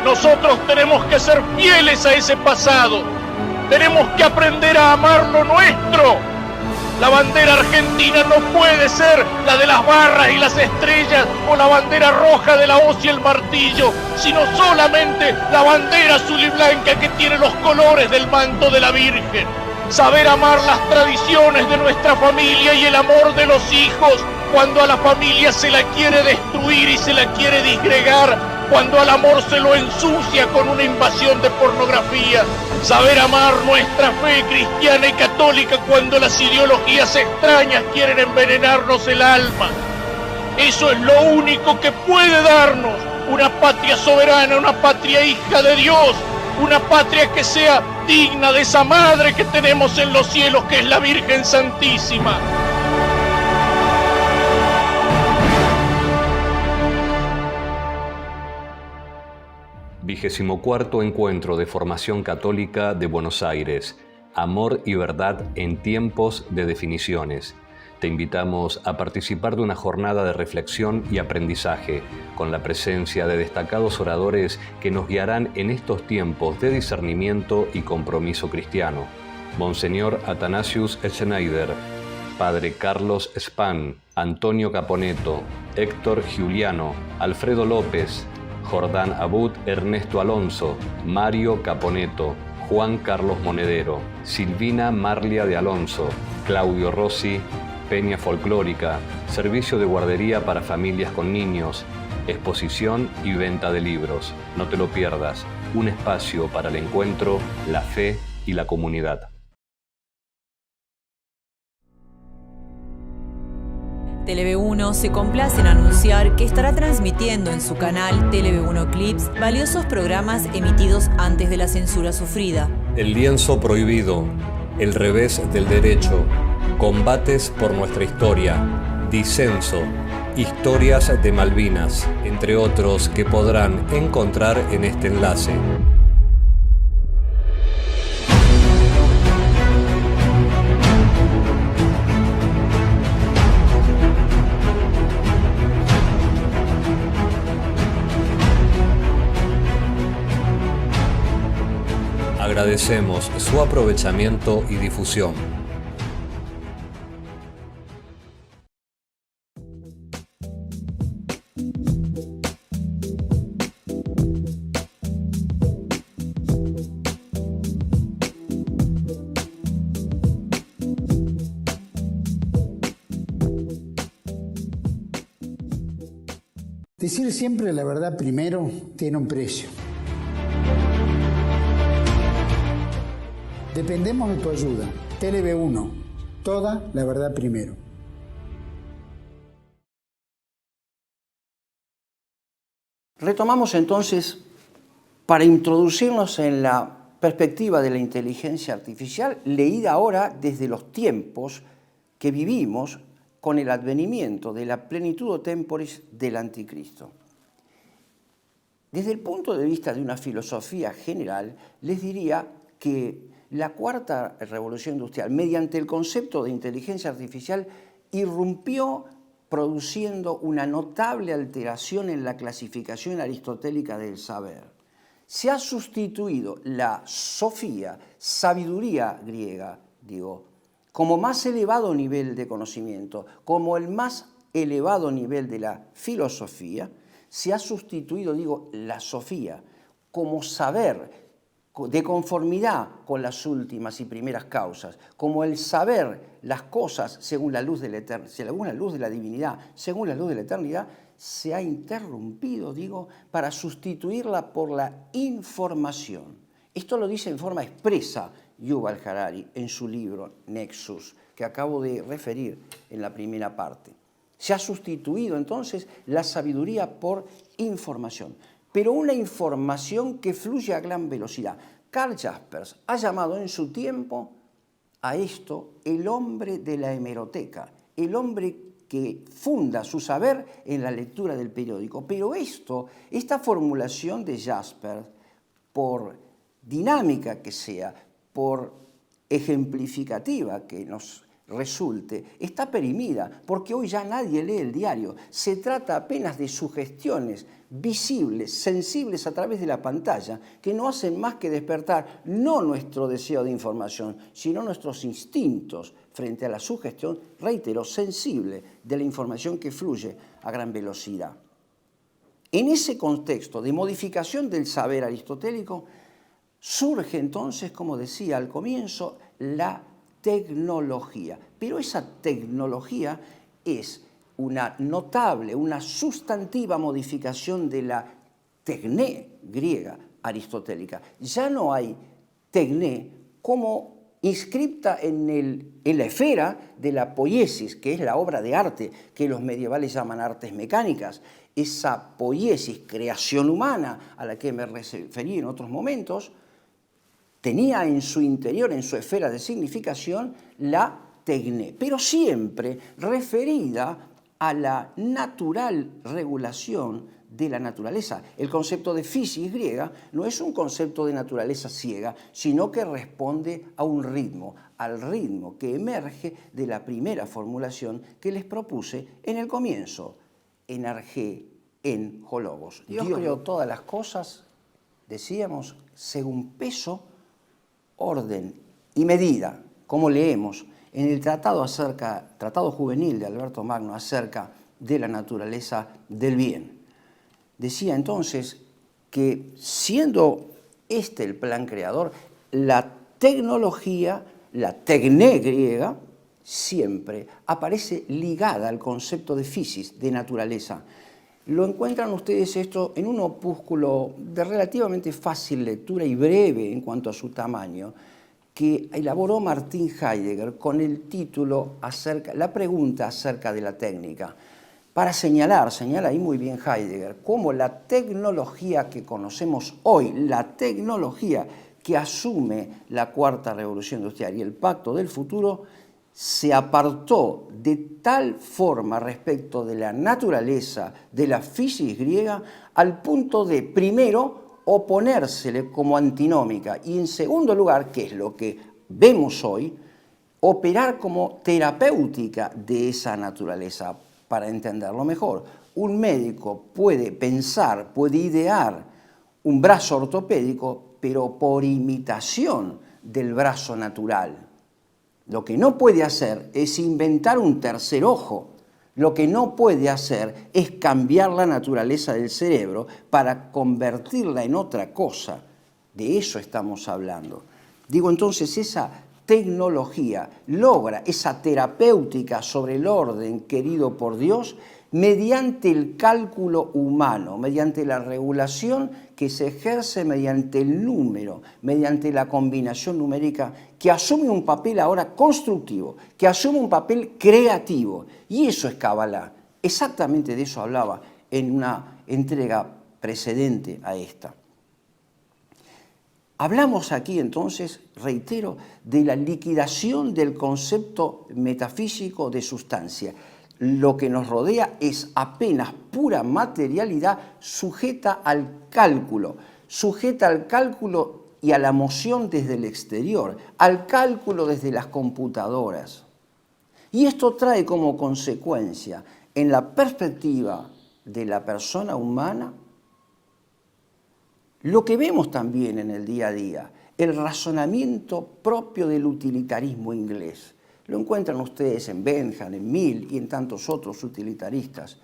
Nosotros tenemos que ser fieles a ese pasado, tenemos que aprender a amar lo nuestro. La bandera argentina no puede ser la de las barras y las estrellas o la bandera roja de la hoz y el martillo, sino solamente la bandera azul y blanca que tiene los colores del manto de la Virgen. Saber amar las tradiciones de nuestra familia y el amor de los hijos cuando a la familia se la quiere destruir y se la quiere disgregar, cuando al amor se lo ensucia con una invasión de pornografía. Saber amar nuestra fe cristiana y católica cuando las ideologías extrañas quieren envenenarnos el alma. Eso es lo único que puede darnos una patria soberana, una patria hija de Dios, una patria que sea digna de esa madre que tenemos en los cielos, que es la Virgen Santísima. XXIV Encuentro de Formación Católica de Buenos Aires. Amor y verdad en tiempos de definiciones. Te invitamos a participar de una jornada de reflexión y aprendizaje, con la presencia de destacados oradores que nos guiarán en estos tiempos de discernimiento y compromiso cristiano. Monseñor Athanasius Schneider, Padre Carlos Spahn, Antonio Caponeto, Héctor Giuliano, Alfredo López, Jordán Abud, Ernesto Alonso, Mario Caponeto, Juan Carlos Monedero, Silvina Marlia de Alonso, Claudio Rossi, Peña Folclórica, servicio de guardería para familias con niños, exposición y venta de libros. No te lo pierdas, un espacio para el encuentro, la fe y la comunidad. TeleV1 se complace en anunciar que estará transmitiendo en su canal TeleV1 Clips valiosos programas emitidos antes de la censura sufrida. El lienzo prohibido, El revés del derecho, Combates por nuestra historia, Disenso, Historias de Malvinas, entre otros que podrán encontrar en este enlace. Agradecemos su aprovechamiento y difusión. Decir siempre la verdad primero tiene un precio. Dependemos de tu ayuda. TeleV1, toda la verdad primero. Retomamos entonces para introducirnos en la perspectiva de la inteligencia artificial, leída ahora desde los tiempos que vivimos con el advenimiento de la plenitud temporis del anticristo. Desde el punto de vista de una filosofía general, les diría que la cuarta revolución industrial, mediante el concepto de inteligencia artificial, irrumpió produciendo una notable alteración en la clasificación aristotélica del saber. Se ha sustituido la sofía, sabiduría griega, como más elevado nivel de conocimiento, como el más elevado nivel de la filosofía, se ha sustituido, la sofía, como saber de conformidad con las últimas y primeras causas, como el saber las cosas según la luz de la según la luz de la divinidad, según la luz de la eternidad, se ha interrumpido, para sustituirla por la información. Esto lo dice en forma expresa Yuval Harari en su libro Nexus, que acabo de referir en la primera parte. Se ha sustituido entonces la sabiduría por información, pero una información que fluye a gran velocidad. Karl Jaspers ha llamado en su tiempo a esto el hombre de la hemeroteca, el hombre que funda su saber en la lectura del periódico. Pero esta formulación de Jaspers, por dinámica que sea, por ejemplificativa que nos resulte, está perimida, porque hoy ya nadie lee el diario. Se trata apenas de sugestiones visibles, sensibles a través de la pantalla, que no hacen más que despertar no nuestro deseo de información, sino nuestros instintos frente a la sugestión, reitero, sensible de la información que fluye a gran velocidad. En ese contexto de modificación del saber aristotélico, surge entonces, como decía al comienzo, la tecnología. Pero esa tecnología es una notable, una sustantiva modificación de la tecné griega aristotélica. Ya no hay tecné como inscripta en la esfera de la poiesis, que es la obra de arte que los medievales llaman artes mecánicas. Esa poiesis, creación humana, a la que me referí en otros momentos, tenía en su interior, en su esfera de significación, la tecné, pero siempre referida a la natural regulación de la naturaleza. El concepto de physis griega no es un concepto de naturaleza ciega, sino que responde a un ritmo, al ritmo que emerge de la primera formulación que les propuse en el comienzo, energé en hologos. Dios creó todas las cosas, decíamos, según peso, orden y medida, como leemos en el tratado juvenil de Alberto Magno acerca de la naturaleza del bien. Decía entonces que, siendo este el plan creador, la tecnología, la tecné griega, siempre aparece ligada al concepto de physis, de naturaleza. Lo encuentran ustedes esto en un opúsculo de relativamente fácil lectura y breve en cuanto a su tamaño, que elaboró Martin Heidegger con el título La pregunta acerca de la técnica, para señala ahí muy bien Heidegger, cómo la tecnología que conocemos hoy, la tecnología que asume la cuarta revolución industrial y el pacto del futuro, se apartó de tal forma respecto de la naturaleza de la physis griega al punto de, primero, oponérsele como antinómica y, en segundo lugar, que es lo que vemos hoy, operar como terapéutica de esa naturaleza. Para entenderlo mejor, un médico puede pensar, puede idear un brazo ortopédico, pero por imitación del brazo natural. Lo que no puede hacer es inventar un tercer ojo. Lo que no puede hacer es cambiar la naturaleza del cerebro para convertirla en otra cosa. De eso estamos hablando. Digo, entonces, esa tecnología logra esa terapéutica sobre el orden querido por Dios mediante el cálculo humano, mediante la regulación que se ejerce mediante el número, mediante la combinación numérica, que asume un papel ahora constructivo, que asume un papel creativo. Y eso es Kabbalah. Exactamente de eso hablaba en una entrega precedente a esta. Hablamos aquí entonces, reitero, de la liquidación del concepto metafísico de sustancia. Lo que nos rodea es apenas pura materialidad sujeta al cálculo y a la moción desde el exterior, al cálculo desde las computadoras. Y esto trae como consecuencia, en la perspectiva de la persona humana, lo que vemos también en el día a día, el razonamiento propio del utilitarismo inglés. Lo encuentran ustedes en Bentham, en Mill y en tantos otros utilitaristas,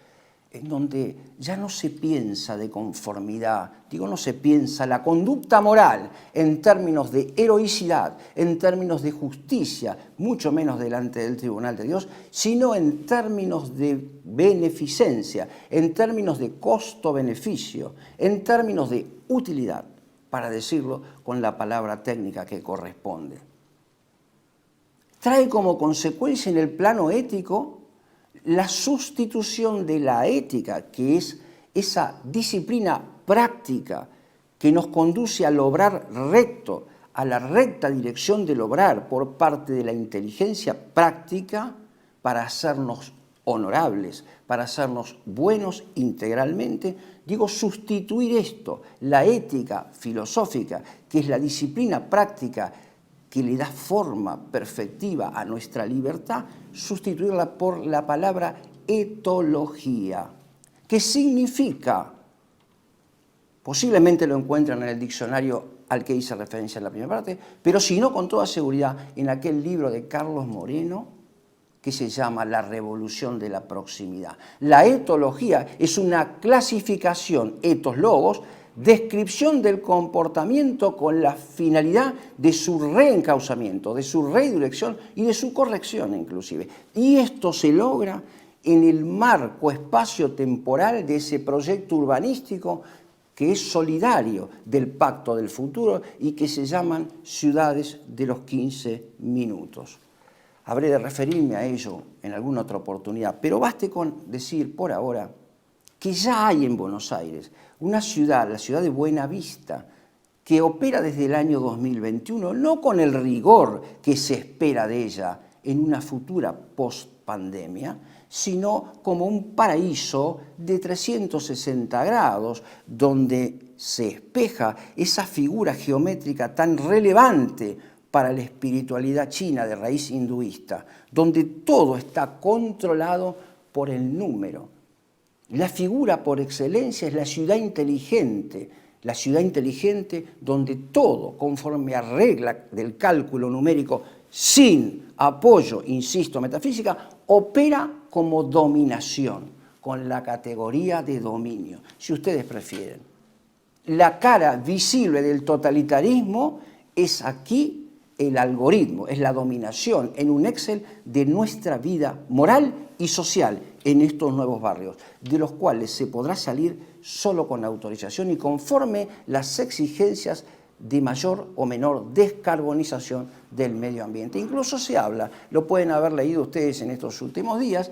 en donde ya no se piensa de conformidad, no se piensa la conducta moral en términos de heroicidad, en términos de justicia, mucho menos delante del tribunal de Dios, sino en términos de beneficencia, en términos de costo-beneficio, en términos de utilidad, para decirlo con la palabra técnica que corresponde. Trae como consecuencia en el plano ético la sustitución de la ética, que es esa disciplina práctica que nos conduce al obrar recto, a la recta dirección del obrar por parte de la inteligencia práctica para hacernos honorables, para hacernos buenos integralmente. Sustituir esto, la ética filosófica, que es la disciplina práctica que le da forma perfectiva a nuestra libertad, sustituirla por la palabra etología, que significa, posiblemente lo encuentran en el diccionario al que hice referencia en la primera parte, pero si no, con toda seguridad, en aquel libro de Carlos Moreno, que se llama La Revolución de la Proximidad. La etología es una clasificación, etos logos, descripción del comportamiento con la finalidad de su reencauzamiento, de su redirección y de su corrección inclusive. Y esto se logra en el marco espacio-temporal de ese proyecto urbanístico que es solidario del Pacto del Futuro y que se llaman ciudades de los 15 minutos. Habré de referirme a ello en alguna otra oportunidad, pero baste con decir por ahora que ya hay en Buenos Aires una ciudad, la ciudad de Buenavista, que opera desde el año 2021, no con el rigor que se espera de ella en una futura post-pandemia, sino como un paraíso de 360 grados, donde se espeja esa figura geométrica tan relevante para la espiritualidad china de raíz hinduista, donde todo está controlado por el número. La figura por excelencia es la ciudad inteligente donde todo, conforme a regla del cálculo numérico, sin apoyo, insisto, metafísica, opera como dominación, con la categoría de dominio, si ustedes prefieren. La cara visible del totalitarismo es aquí el algoritmo, es la dominación en un Excel de nuestra vida moral y social en estos nuevos barrios, de los cuales se podrá salir solo con autorización y conforme las exigencias de mayor o menor descarbonización del medio ambiente. Incluso se habla, lo pueden haber leído ustedes en estos últimos días,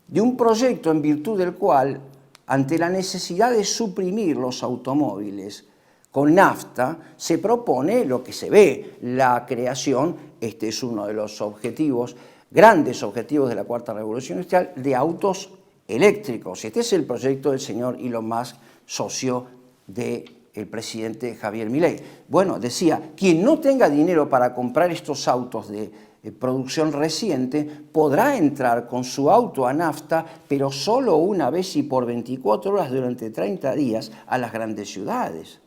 de un proyecto en virtud del cual, ante la necesidad de suprimir los automóviles con nafta, se propone lo que se ve, la creación, este es uno de los objetivos, grandes objetivos de la Cuarta Revolución Industrial, de autos eléctricos. Este es el proyecto del señor Elon Musk, socio del presidente Javier Milei. Bueno, decía, quien no tenga dinero para comprar estos autos de producción reciente podrá entrar con su auto a nafta, pero solo una vez y por 24 horas durante 30 días a las grandes ciudades.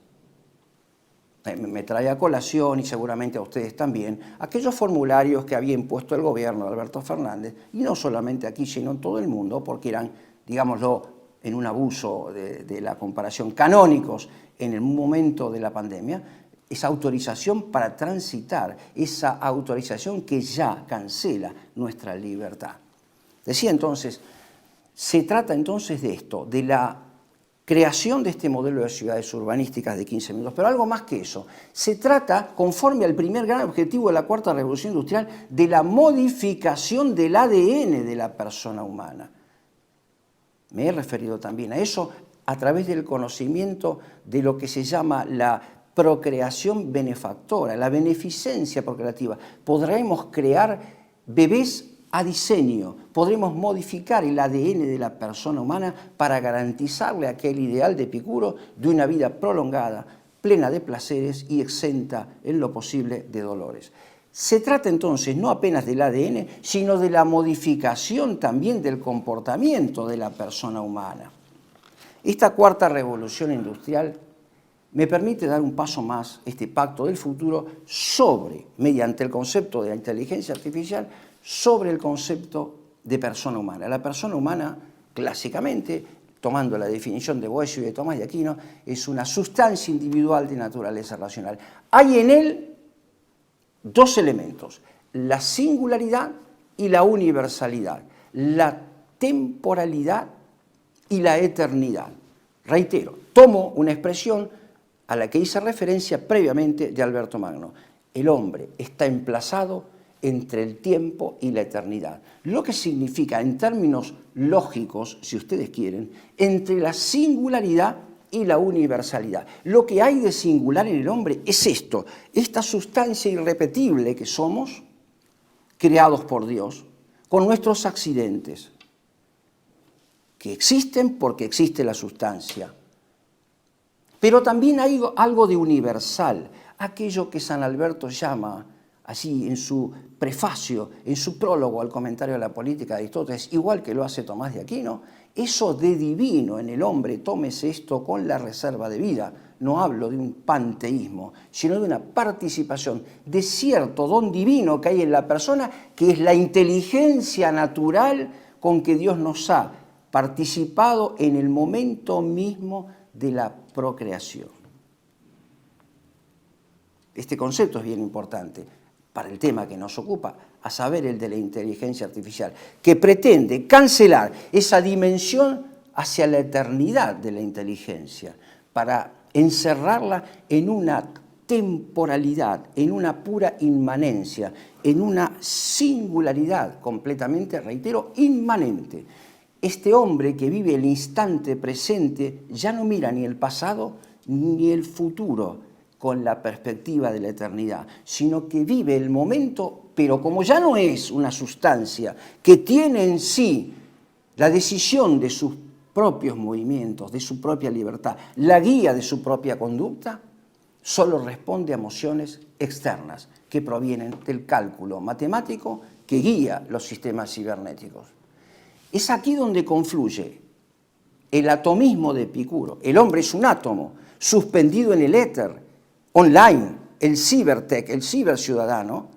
Me trae a colación, y seguramente a ustedes también, aquellos formularios que había impuesto el gobierno de Alberto Fernández, y no solamente aquí, sino en todo el mundo, porque eran, digámoslo, en un abuso de la comparación, canónicos en el momento de la pandemia, esa autorización para transitar, esa autorización que ya cancela nuestra libertad. Decía entonces, se trata entonces de esto, de la creación de este modelo de ciudades urbanísticas de 15 minutos, pero algo más que eso. Se trata, conforme al primer gran objetivo de la Cuarta Revolución Industrial, de la modificación del ADN de la persona humana. Me he referido también a eso a través del conocimiento de lo que se llama la procreación benefactora, la beneficencia procreativa. Podremos crear bebés a diseño, podremos modificar el ADN de la persona humana para garantizarle aquel ideal de Epicuro de una vida prolongada, plena de placeres y exenta en lo posible de dolores. Se trata entonces no apenas del ADN, sino de la modificación también del comportamiento de la persona humana. Esta Cuarta Revolución Industrial me permite dar un paso más, este pacto del futuro, mediante el concepto de la inteligencia artificial, sobre el concepto de persona humana. La persona humana, clásicamente, tomando la definición de Boesio y de Tomás de Aquino, es una sustancia individual de naturaleza racional. Hay en él dos elementos, la singularidad y la universalidad, la temporalidad y la eternidad. Reitero, tomo una expresión a la que hice referencia previamente de Alberto Magno. El hombre está emplazado entre el tiempo y la eternidad, lo que significa, en términos lógicos, si ustedes quieren, entre la singularidad y la universalidad. Lo que hay de singular en el hombre es esto, esta sustancia irrepetible que somos, creados por Dios, con nuestros accidentes, que existen porque existe la sustancia. Pero también hay algo de universal, aquello que San Alberto llama, así en su prefacio, en su prólogo al comentario de la política de Aristóteles, igual que lo hace Tomás de Aquino, eso de divino en el hombre, tómese esto con la reserva de vida. No hablo de un panteísmo, sino de una participación de cierto don divino que hay en la persona, que es la inteligencia natural con que Dios nos ha participado en el momento mismo de la procreación. Este concepto es bien importante para el tema que nos ocupa, a saber el de la inteligencia artificial, que pretende cancelar esa dimensión hacia la eternidad de la inteligencia, para encerrarla en una temporalidad, en una pura inmanencia, en una singularidad completamente, reitero, inmanente. Este hombre que vive el instante presente ya no mira ni el pasado ni el futuro con la perspectiva de la eternidad, sino que vive el momento, pero como ya no es una sustancia que tiene en sí la decisión de sus propios movimientos, de su propia libertad, la guía de su propia conducta, solo responde a emociones externas que provienen del cálculo matemático que guía los sistemas cibernéticos. Es aquí donde confluye el atomismo de Epicuro. El hombre es un átomo suspendido en el éter, online, el cibertech, el ciberciudadano,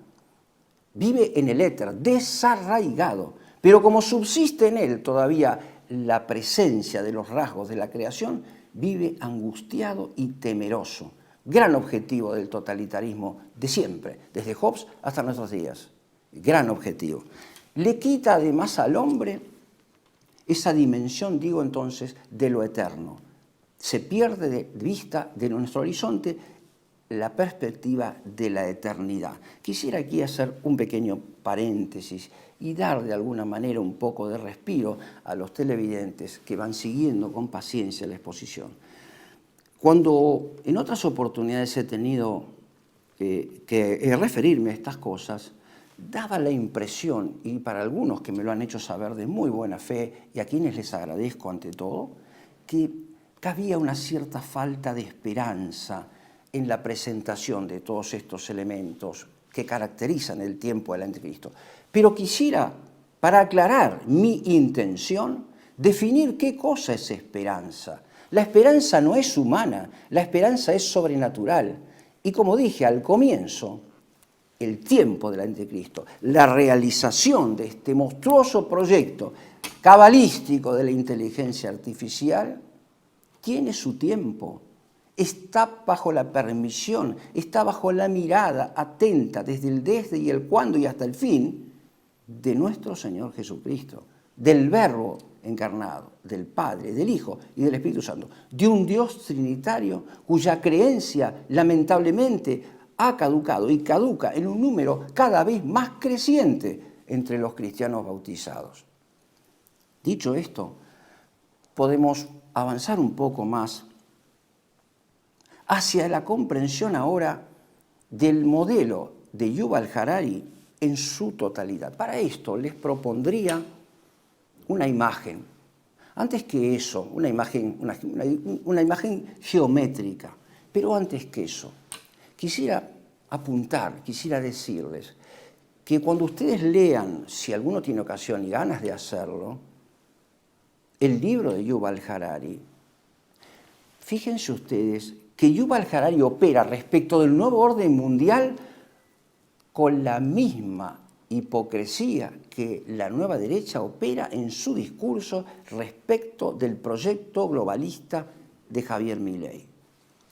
vive en el éter, desarraigado, pero como subsiste en él todavía la presencia de los rasgos de la creación, vive angustiado y temeroso. Gran objetivo del totalitarismo de siempre, desde Hobbes hasta nuestros días. Gran objetivo. Le quita además al hombre esa dimensión, digo entonces, de lo eterno. Se pierde de vista de nuestro horizonte la perspectiva de la eternidad. Quisiera aquí hacer un pequeño paréntesis y dar de alguna manera un poco de respiro a los televidentes que van siguiendo con paciencia la exposición. Cuando en otras oportunidades he tenido que referirme a estas cosas, daba la impresión, y para algunos que me lo han hecho saber de muy buena fe, y a quienes les agradezco ante todo, que había una cierta falta de esperanza en la presentación de todos estos elementos que caracterizan el tiempo del anticristo. Pero quisiera, para aclarar mi intención, definir qué cosa es esperanza. La esperanza no es humana, la esperanza es sobrenatural. Y como dije al comienzo, el tiempo del anticristo, la realización de este monstruoso proyecto cabalístico de la inteligencia artificial, tiene su tiempo. Está bajo la permisión, está bajo la mirada atenta desde el desde y el cuándo y hasta el fin de nuestro Señor Jesucristo, del Verbo encarnado, del Padre, del Hijo y del Espíritu Santo, de un Dios trinitario cuya creencia lamentablemente ha caducado y caduca en un número cada vez más creciente entre los cristianos bautizados. Dicho esto, podemos avanzar un poco más hacia la comprensión ahora del modelo de Yuval Harari en su totalidad. Para esto les propondría una imagen. Antes que eso, una imagen geométrica. Pero antes que eso, quisiera apuntar, quisiera decirles que cuando ustedes lean, si alguno tiene ocasión y ganas de hacerlo, el libro de Yuval Harari, fíjense ustedes que Yuval Harari opera respecto del nuevo orden mundial con la misma hipocresía que la nueva derecha opera en su discurso respecto del proyecto globalista de Javier Milei.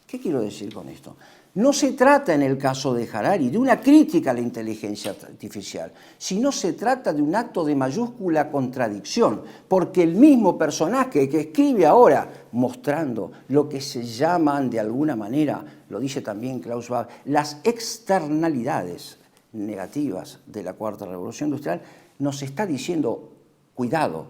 ¿Qué quiero decir con esto? No se trata en el caso de Harari de una crítica a la inteligencia artificial, sino se trata de un acto de mayúscula contradicción, porque el mismo personaje que escribe ahora, mostrando lo que se llaman de alguna manera, lo dice también Klaus Schwab, las externalidades negativas de la Cuarta Revolución Industrial, nos está diciendo, cuidado,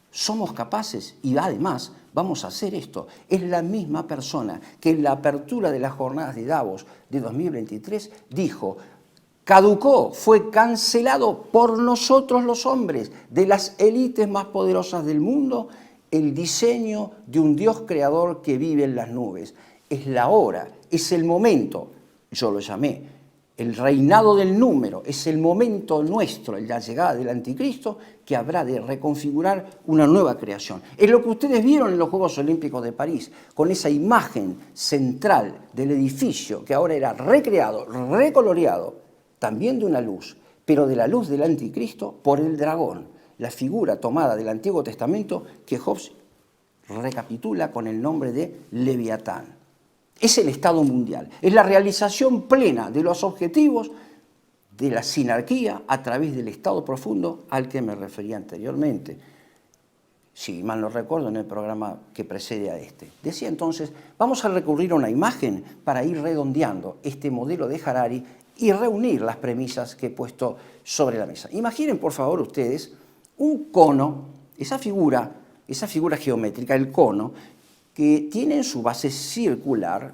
somos capaces y además vamos a hacer esto. Es la misma persona que en la apertura de las jornadas de Davos de 2023 dijo, caducó, fue cancelado por nosotros los hombres, de las élites más poderosas del mundo, el diseño de un Dios creador que vive en las nubes. Es la hora, es el momento, yo lo llamé, el reinado del número, es el momento nuestro, la llegada del anticristo, que habrá de reconfigurar una nueva creación. Es lo que ustedes vieron en los Juegos Olímpicos de París, con esa imagen central del edificio que ahora era recreado, recoloreado, también de una luz, pero de la luz del anticristo por el dragón, la figura tomada del Antiguo Testamento que Hobbes recapitula con el nombre de Leviatán. Es el estado mundial, es la realización plena de los objetivos de la sinarquía a través del estado profundo al que me refería anteriormente. si mal no recuerdo, en el programa que precede a este. Decía entonces, vamos a recurrir a una imagen para ir redondeando este modelo de Harari y reunir las premisas que he puesto sobre la mesa. Imaginen, por favor, ustedes un cono, esa figura geométrica, el cono, que tiene en su base circular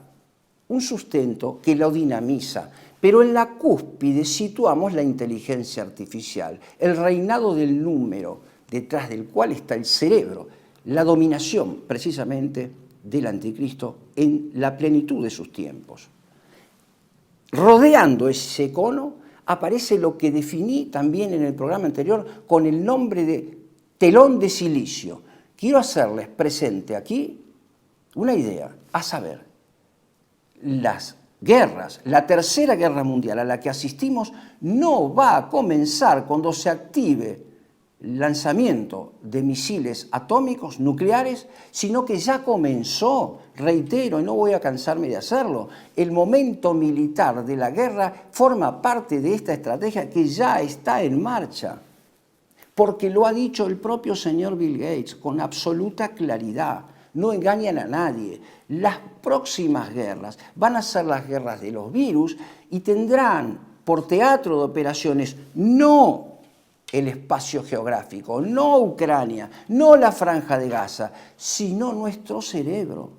un sustento que lo dinamiza, pero en la cúspide situamos la inteligencia artificial, el reinado del número, detrás del cual está el cerebro, la dominación precisamente del anticristo en la plenitud de sus tiempos. Rodeando ese cono aparece lo que definí también en el programa anterior con el nombre de telón de silicio. Quiero hacerles presente aquí una idea, a saber, las guerras, la tercera guerra mundial a la que asistimos no va a comenzar cuando se active el lanzamiento de misiles atómicos, nucleares, sino que ya comenzó, reitero, y no voy a cansarme de hacerlo, el momento militar de la guerra forma parte de esta estrategia que ya está en marcha, porque lo ha dicho el propio señor Bill Gates con absoluta claridad. No engañan a nadie. Las próximas guerras van a ser las guerras de los virus y tendrán por teatro de operaciones no el espacio geográfico, no Ucrania, no la Franja de Gaza, sino nuestro cerebro.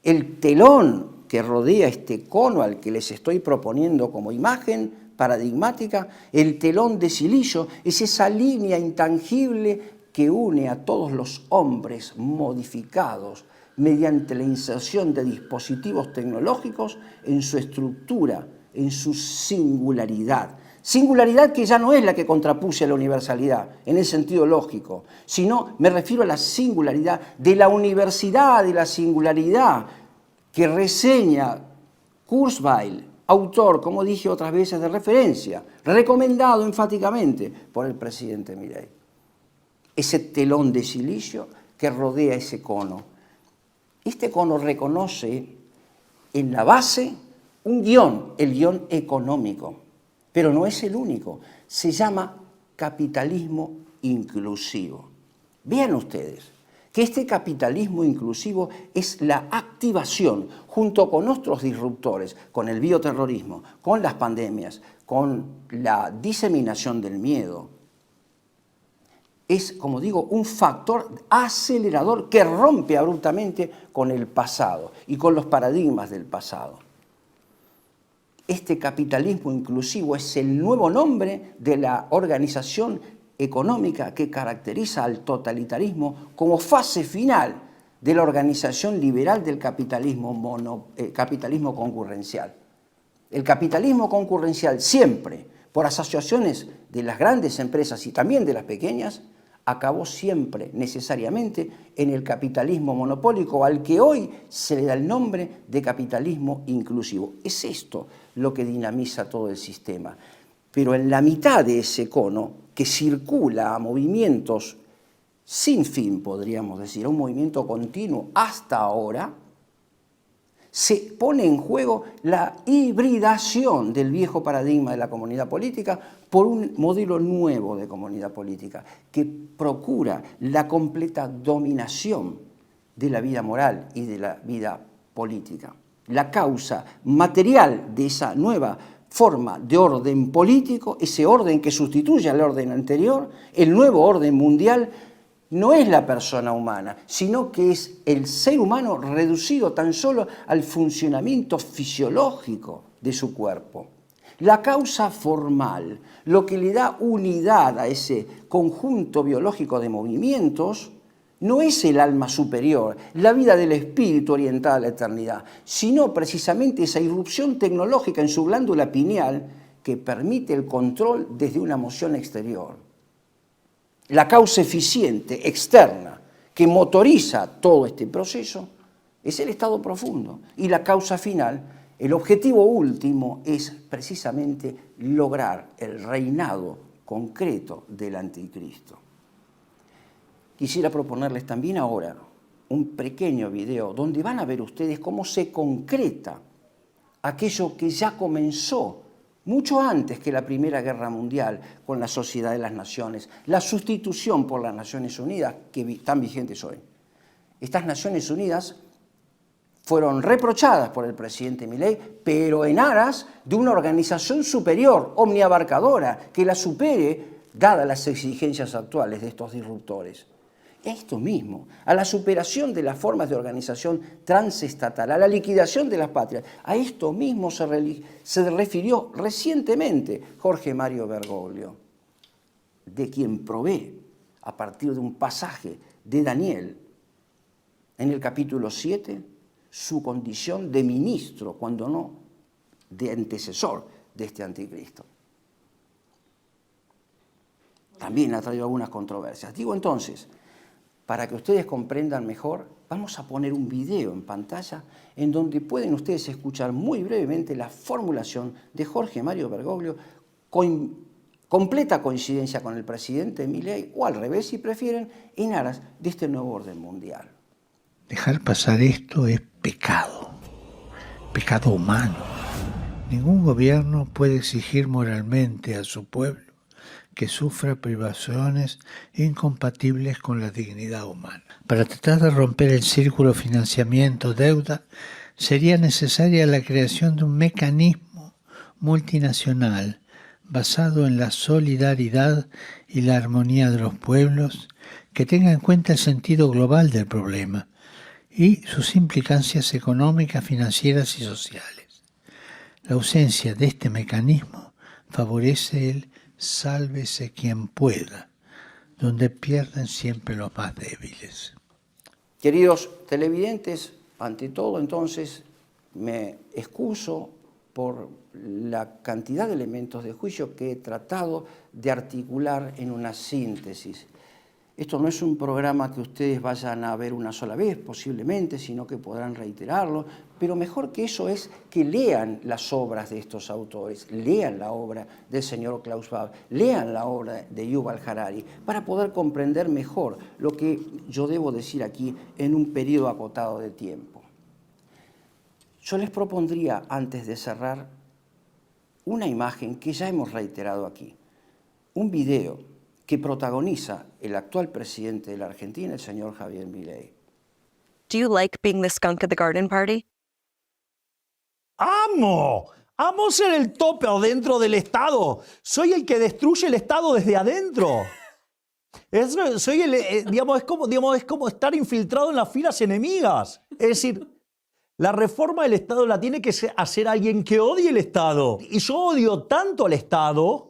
El telón que rodea este cono al que les estoy proponiendo como imagen paradigmática, el telón de silicio, es esa línea intangible que une a todos los hombres modificados mediante la inserción de dispositivos tecnológicos en su estructura, en su singularidad. Singularidad que ya no es la que contrapuse a la universalidad, en el sentido lógico, sino me refiero a la singularidad de la universidad, de la singularidad que reseña Kurzweil, autor, como dije otras veces, de referencia, recomendado enfáticamente por el presidente Milei. Ese telón de silicio que rodea ese cono. Este cono reconoce en la base un guión, el guión económico, pero no es el único. Se llama capitalismo inclusivo. Vean ustedes que este capitalismo inclusivo es la activación, junto con otros disruptores, con el bioterrorismo, con las pandemias, con la diseminación del miedo. Es, como digo, un factor acelerador que rompe abruptamente con el pasado y con los paradigmas del pasado. Este capitalismo inclusivo es el nuevo nombre de la organización económica que caracteriza al totalitarismo como fase final de la organización liberal del capitalismo concurrencial. El capitalismo concurrencial siempre, por asociaciones de las grandes empresas y también de las pequeñas, acabó siempre necesariamente en el capitalismo monopólico al que hoy se le da el nombre de capitalismo inclusivo. Es esto lo que dinamiza todo el sistema. Pero en la mitad de ese cono, que circula a movimientos sin fin, podríamos decir, a un movimiento continuo hasta ahora, se pone en juego la hibridación del viejo paradigma de la comunidad política por un modelo nuevo de comunidad política que procura la completa dominación de la vida moral y de la vida política. La causa material de esa nueva forma de orden político, ese orden que sustituye al orden anterior, el nuevo orden mundial, no es la persona humana, sino que es el ser humano reducido tan solo al funcionamiento fisiológico de su cuerpo. La causa formal, lo que le da unidad a ese conjunto biológico de movimientos, no es el alma superior, la vida del espíritu orientada a la eternidad, sino precisamente esa irrupción tecnológica en su glándula pineal que permite el control desde una moción exterior. La causa eficiente, externa, que motoriza todo este proceso, es el estado profundo. Y la causa final, el objetivo último, es precisamente lograr el reinado concreto del anticristo. Quisiera proponerles también ahora un pequeño video donde van a ver ustedes cómo se concreta aquello que ya comenzó mucho antes que la Primera Guerra Mundial con la Sociedad de las Naciones, la sustitución por las Naciones Unidas que están vigentes hoy. Estas Naciones Unidas fueron reprochadas por el presidente Milei, pero en aras de una organización superior, omniabarcadora, que la supere, dadas las exigencias actuales de estos disruptores. Esto mismo, a la superación de las formas de organización transestatal, a la liquidación de las patrias, a esto mismo se refirió recientemente Jorge Mario Bergoglio, de quien provee, a partir de un pasaje de Daniel, en el capítulo 7, su condición de ministro, cuando no de antecesor de este anticristo. También ha traído algunas controversias. Digo entonces, para que ustedes comprendan mejor, vamos a poner un video en pantalla en donde pueden ustedes escuchar muy brevemente la formulación de Jorge Mario Bergoglio con completa coincidencia con el presidente Milei, o al revés si prefieren, en aras de este nuevo orden mundial. Dejar pasar esto es pecado, pecado humano. Ningún gobierno puede exigir moralmente a su pueblo que sufra privaciones incompatibles con la dignidad humana. Para tratar de romper el círculo financiamiento-deuda, sería necesaria la creación de un mecanismo multinacional basado en la solidaridad y la armonía de los pueblos, que tenga en cuenta el sentido global del problema y sus implicancias económicas, financieras y sociales. La ausencia de este mecanismo favorece el sálvese quien pueda, donde pierden siempre los más débiles. Queridos televidentes, ante todo entonces me excuso por la cantidad de elementos de juicio que he tratado de articular en una síntesis. Esto no es un programa que ustedes vayan a ver una sola vez, posiblemente, sino que podrán reiterarlo, pero mejor que eso es que lean las obras de estos autores, lean la obra del señor Klaus Schwab, lean la obra de Yuval Harari, para poder comprender mejor lo que yo debo decir aquí en un periodo acotado de tiempo. Yo les propondría, antes de cerrar, una imagen que ya hemos reiterado aquí, un video que protagoniza el actual presidente de la Argentina, el señor Javier Milei. Do you like being the skunk at the garden party? ¡Amo! ¡Amo ser el tope adentro del Estado! Soy el que destruye el Estado desde adentro. Es como estar infiltrado en las filas enemigas. Es decir, la reforma del Estado la tiene que hacer alguien que odie el Estado. Y yo odio tanto al Estado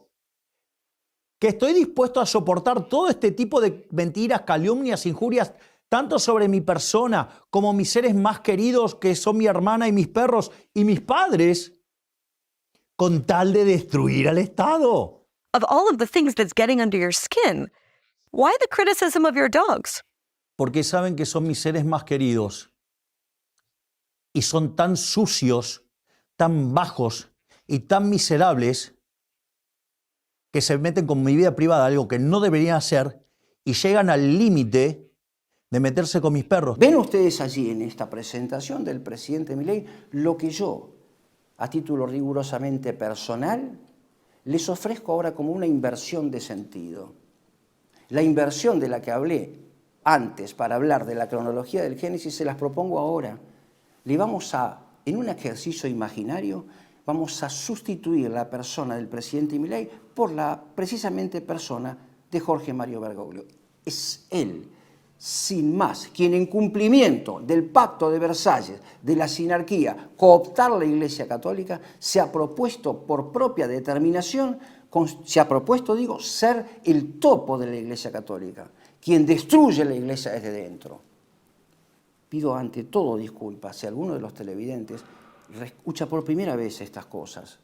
que estoy dispuesto a soportar todo este tipo de mentiras, calumnias, injurias, tanto sobre mi persona como mis seres más queridos, que son mi hermana y mis perros y mis padres, con tal de destruir al Estado. Of all of the things that's getting under your skin, why the criticism of your dogs? Porque saben que son mis seres más queridos y son tan sucios, tan bajos y tan miserables que se meten con mi vida privada, algo que no deberían hacer, y llegan al límite de meterse con mis perros. Ven ustedes allí en esta presentación del presidente Milei lo que yo, a título rigurosamente personal, les ofrezco ahora como una inversión de sentido. La inversión de la que hablé antes para hablar de la cronología del Génesis se las propongo ahora. Le vamos a, en un ejercicio imaginario, vamos a sustituir la persona del presidente Milei por la precisamente persona de Jorge Mario Bergoglio. Es él, sin más, quien en cumplimiento del Pacto de Versalles, de la sinarquía, cooptar la Iglesia Católica, se ha propuesto por propia determinación, ser el topo de la Iglesia Católica, quien destruye la Iglesia desde dentro. Pido ante todo disculpas si alguno de los televidentes escucha por primera vez estas cosas,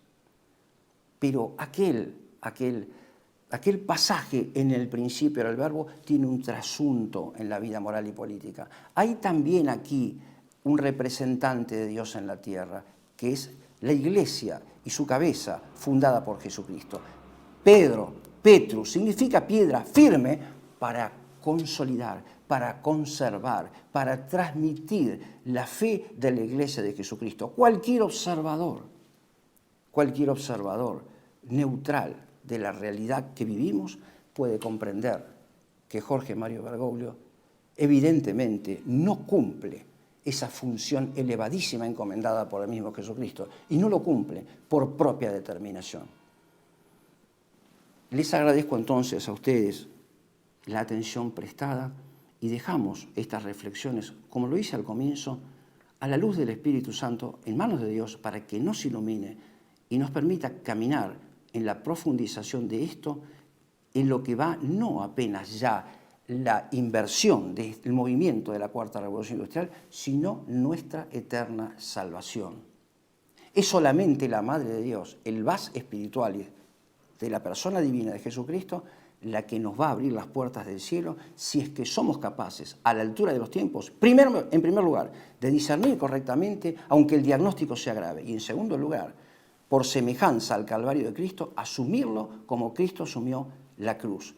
pero aquel pasaje en el principio era el verbo tiene un trasunto en la vida moral y política. Hay también aquí un representante de Dios en la tierra, que es la Iglesia y su cabeza fundada por Jesucristo. Petrus, significa piedra firme para consolidar, para conservar, para transmitir la fe de la Iglesia de Jesucristo. Cualquier observador cualquier observador neutral de la realidad que vivimos puede comprender que Jorge Mario Bergoglio evidentemente no cumple esa función elevadísima encomendada por el mismo Jesucristo, y no lo cumple por propia determinación. Les agradezco entonces a ustedes la atención prestada y dejamos estas reflexiones, como lo hice al comienzo, a la luz del Espíritu Santo, en manos de Dios, para que nos ilumine y nos permita caminar en la profundización de esto, en lo que va no apenas ya la inversión del movimiento de la Cuarta Revolución Industrial, sino nuestra eterna salvación. Es solamente la Madre de Dios, el vas espiritual de la persona divina de Jesucristo, la que nos va a abrir las puertas del cielo, si es que somos capaces, a la altura de los tiempos, en primer lugar, de discernir correctamente, aunque el diagnóstico sea grave, y en segundo lugar, por semejanza al Calvario de Cristo, asumirlo como Cristo asumió la cruz,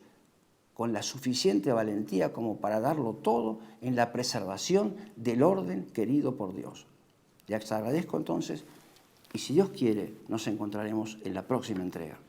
con la suficiente valentía como para darlo todo en la preservación del orden querido por Dios. Les agradezco entonces, y si Dios quiere, nos encontraremos en la próxima entrega.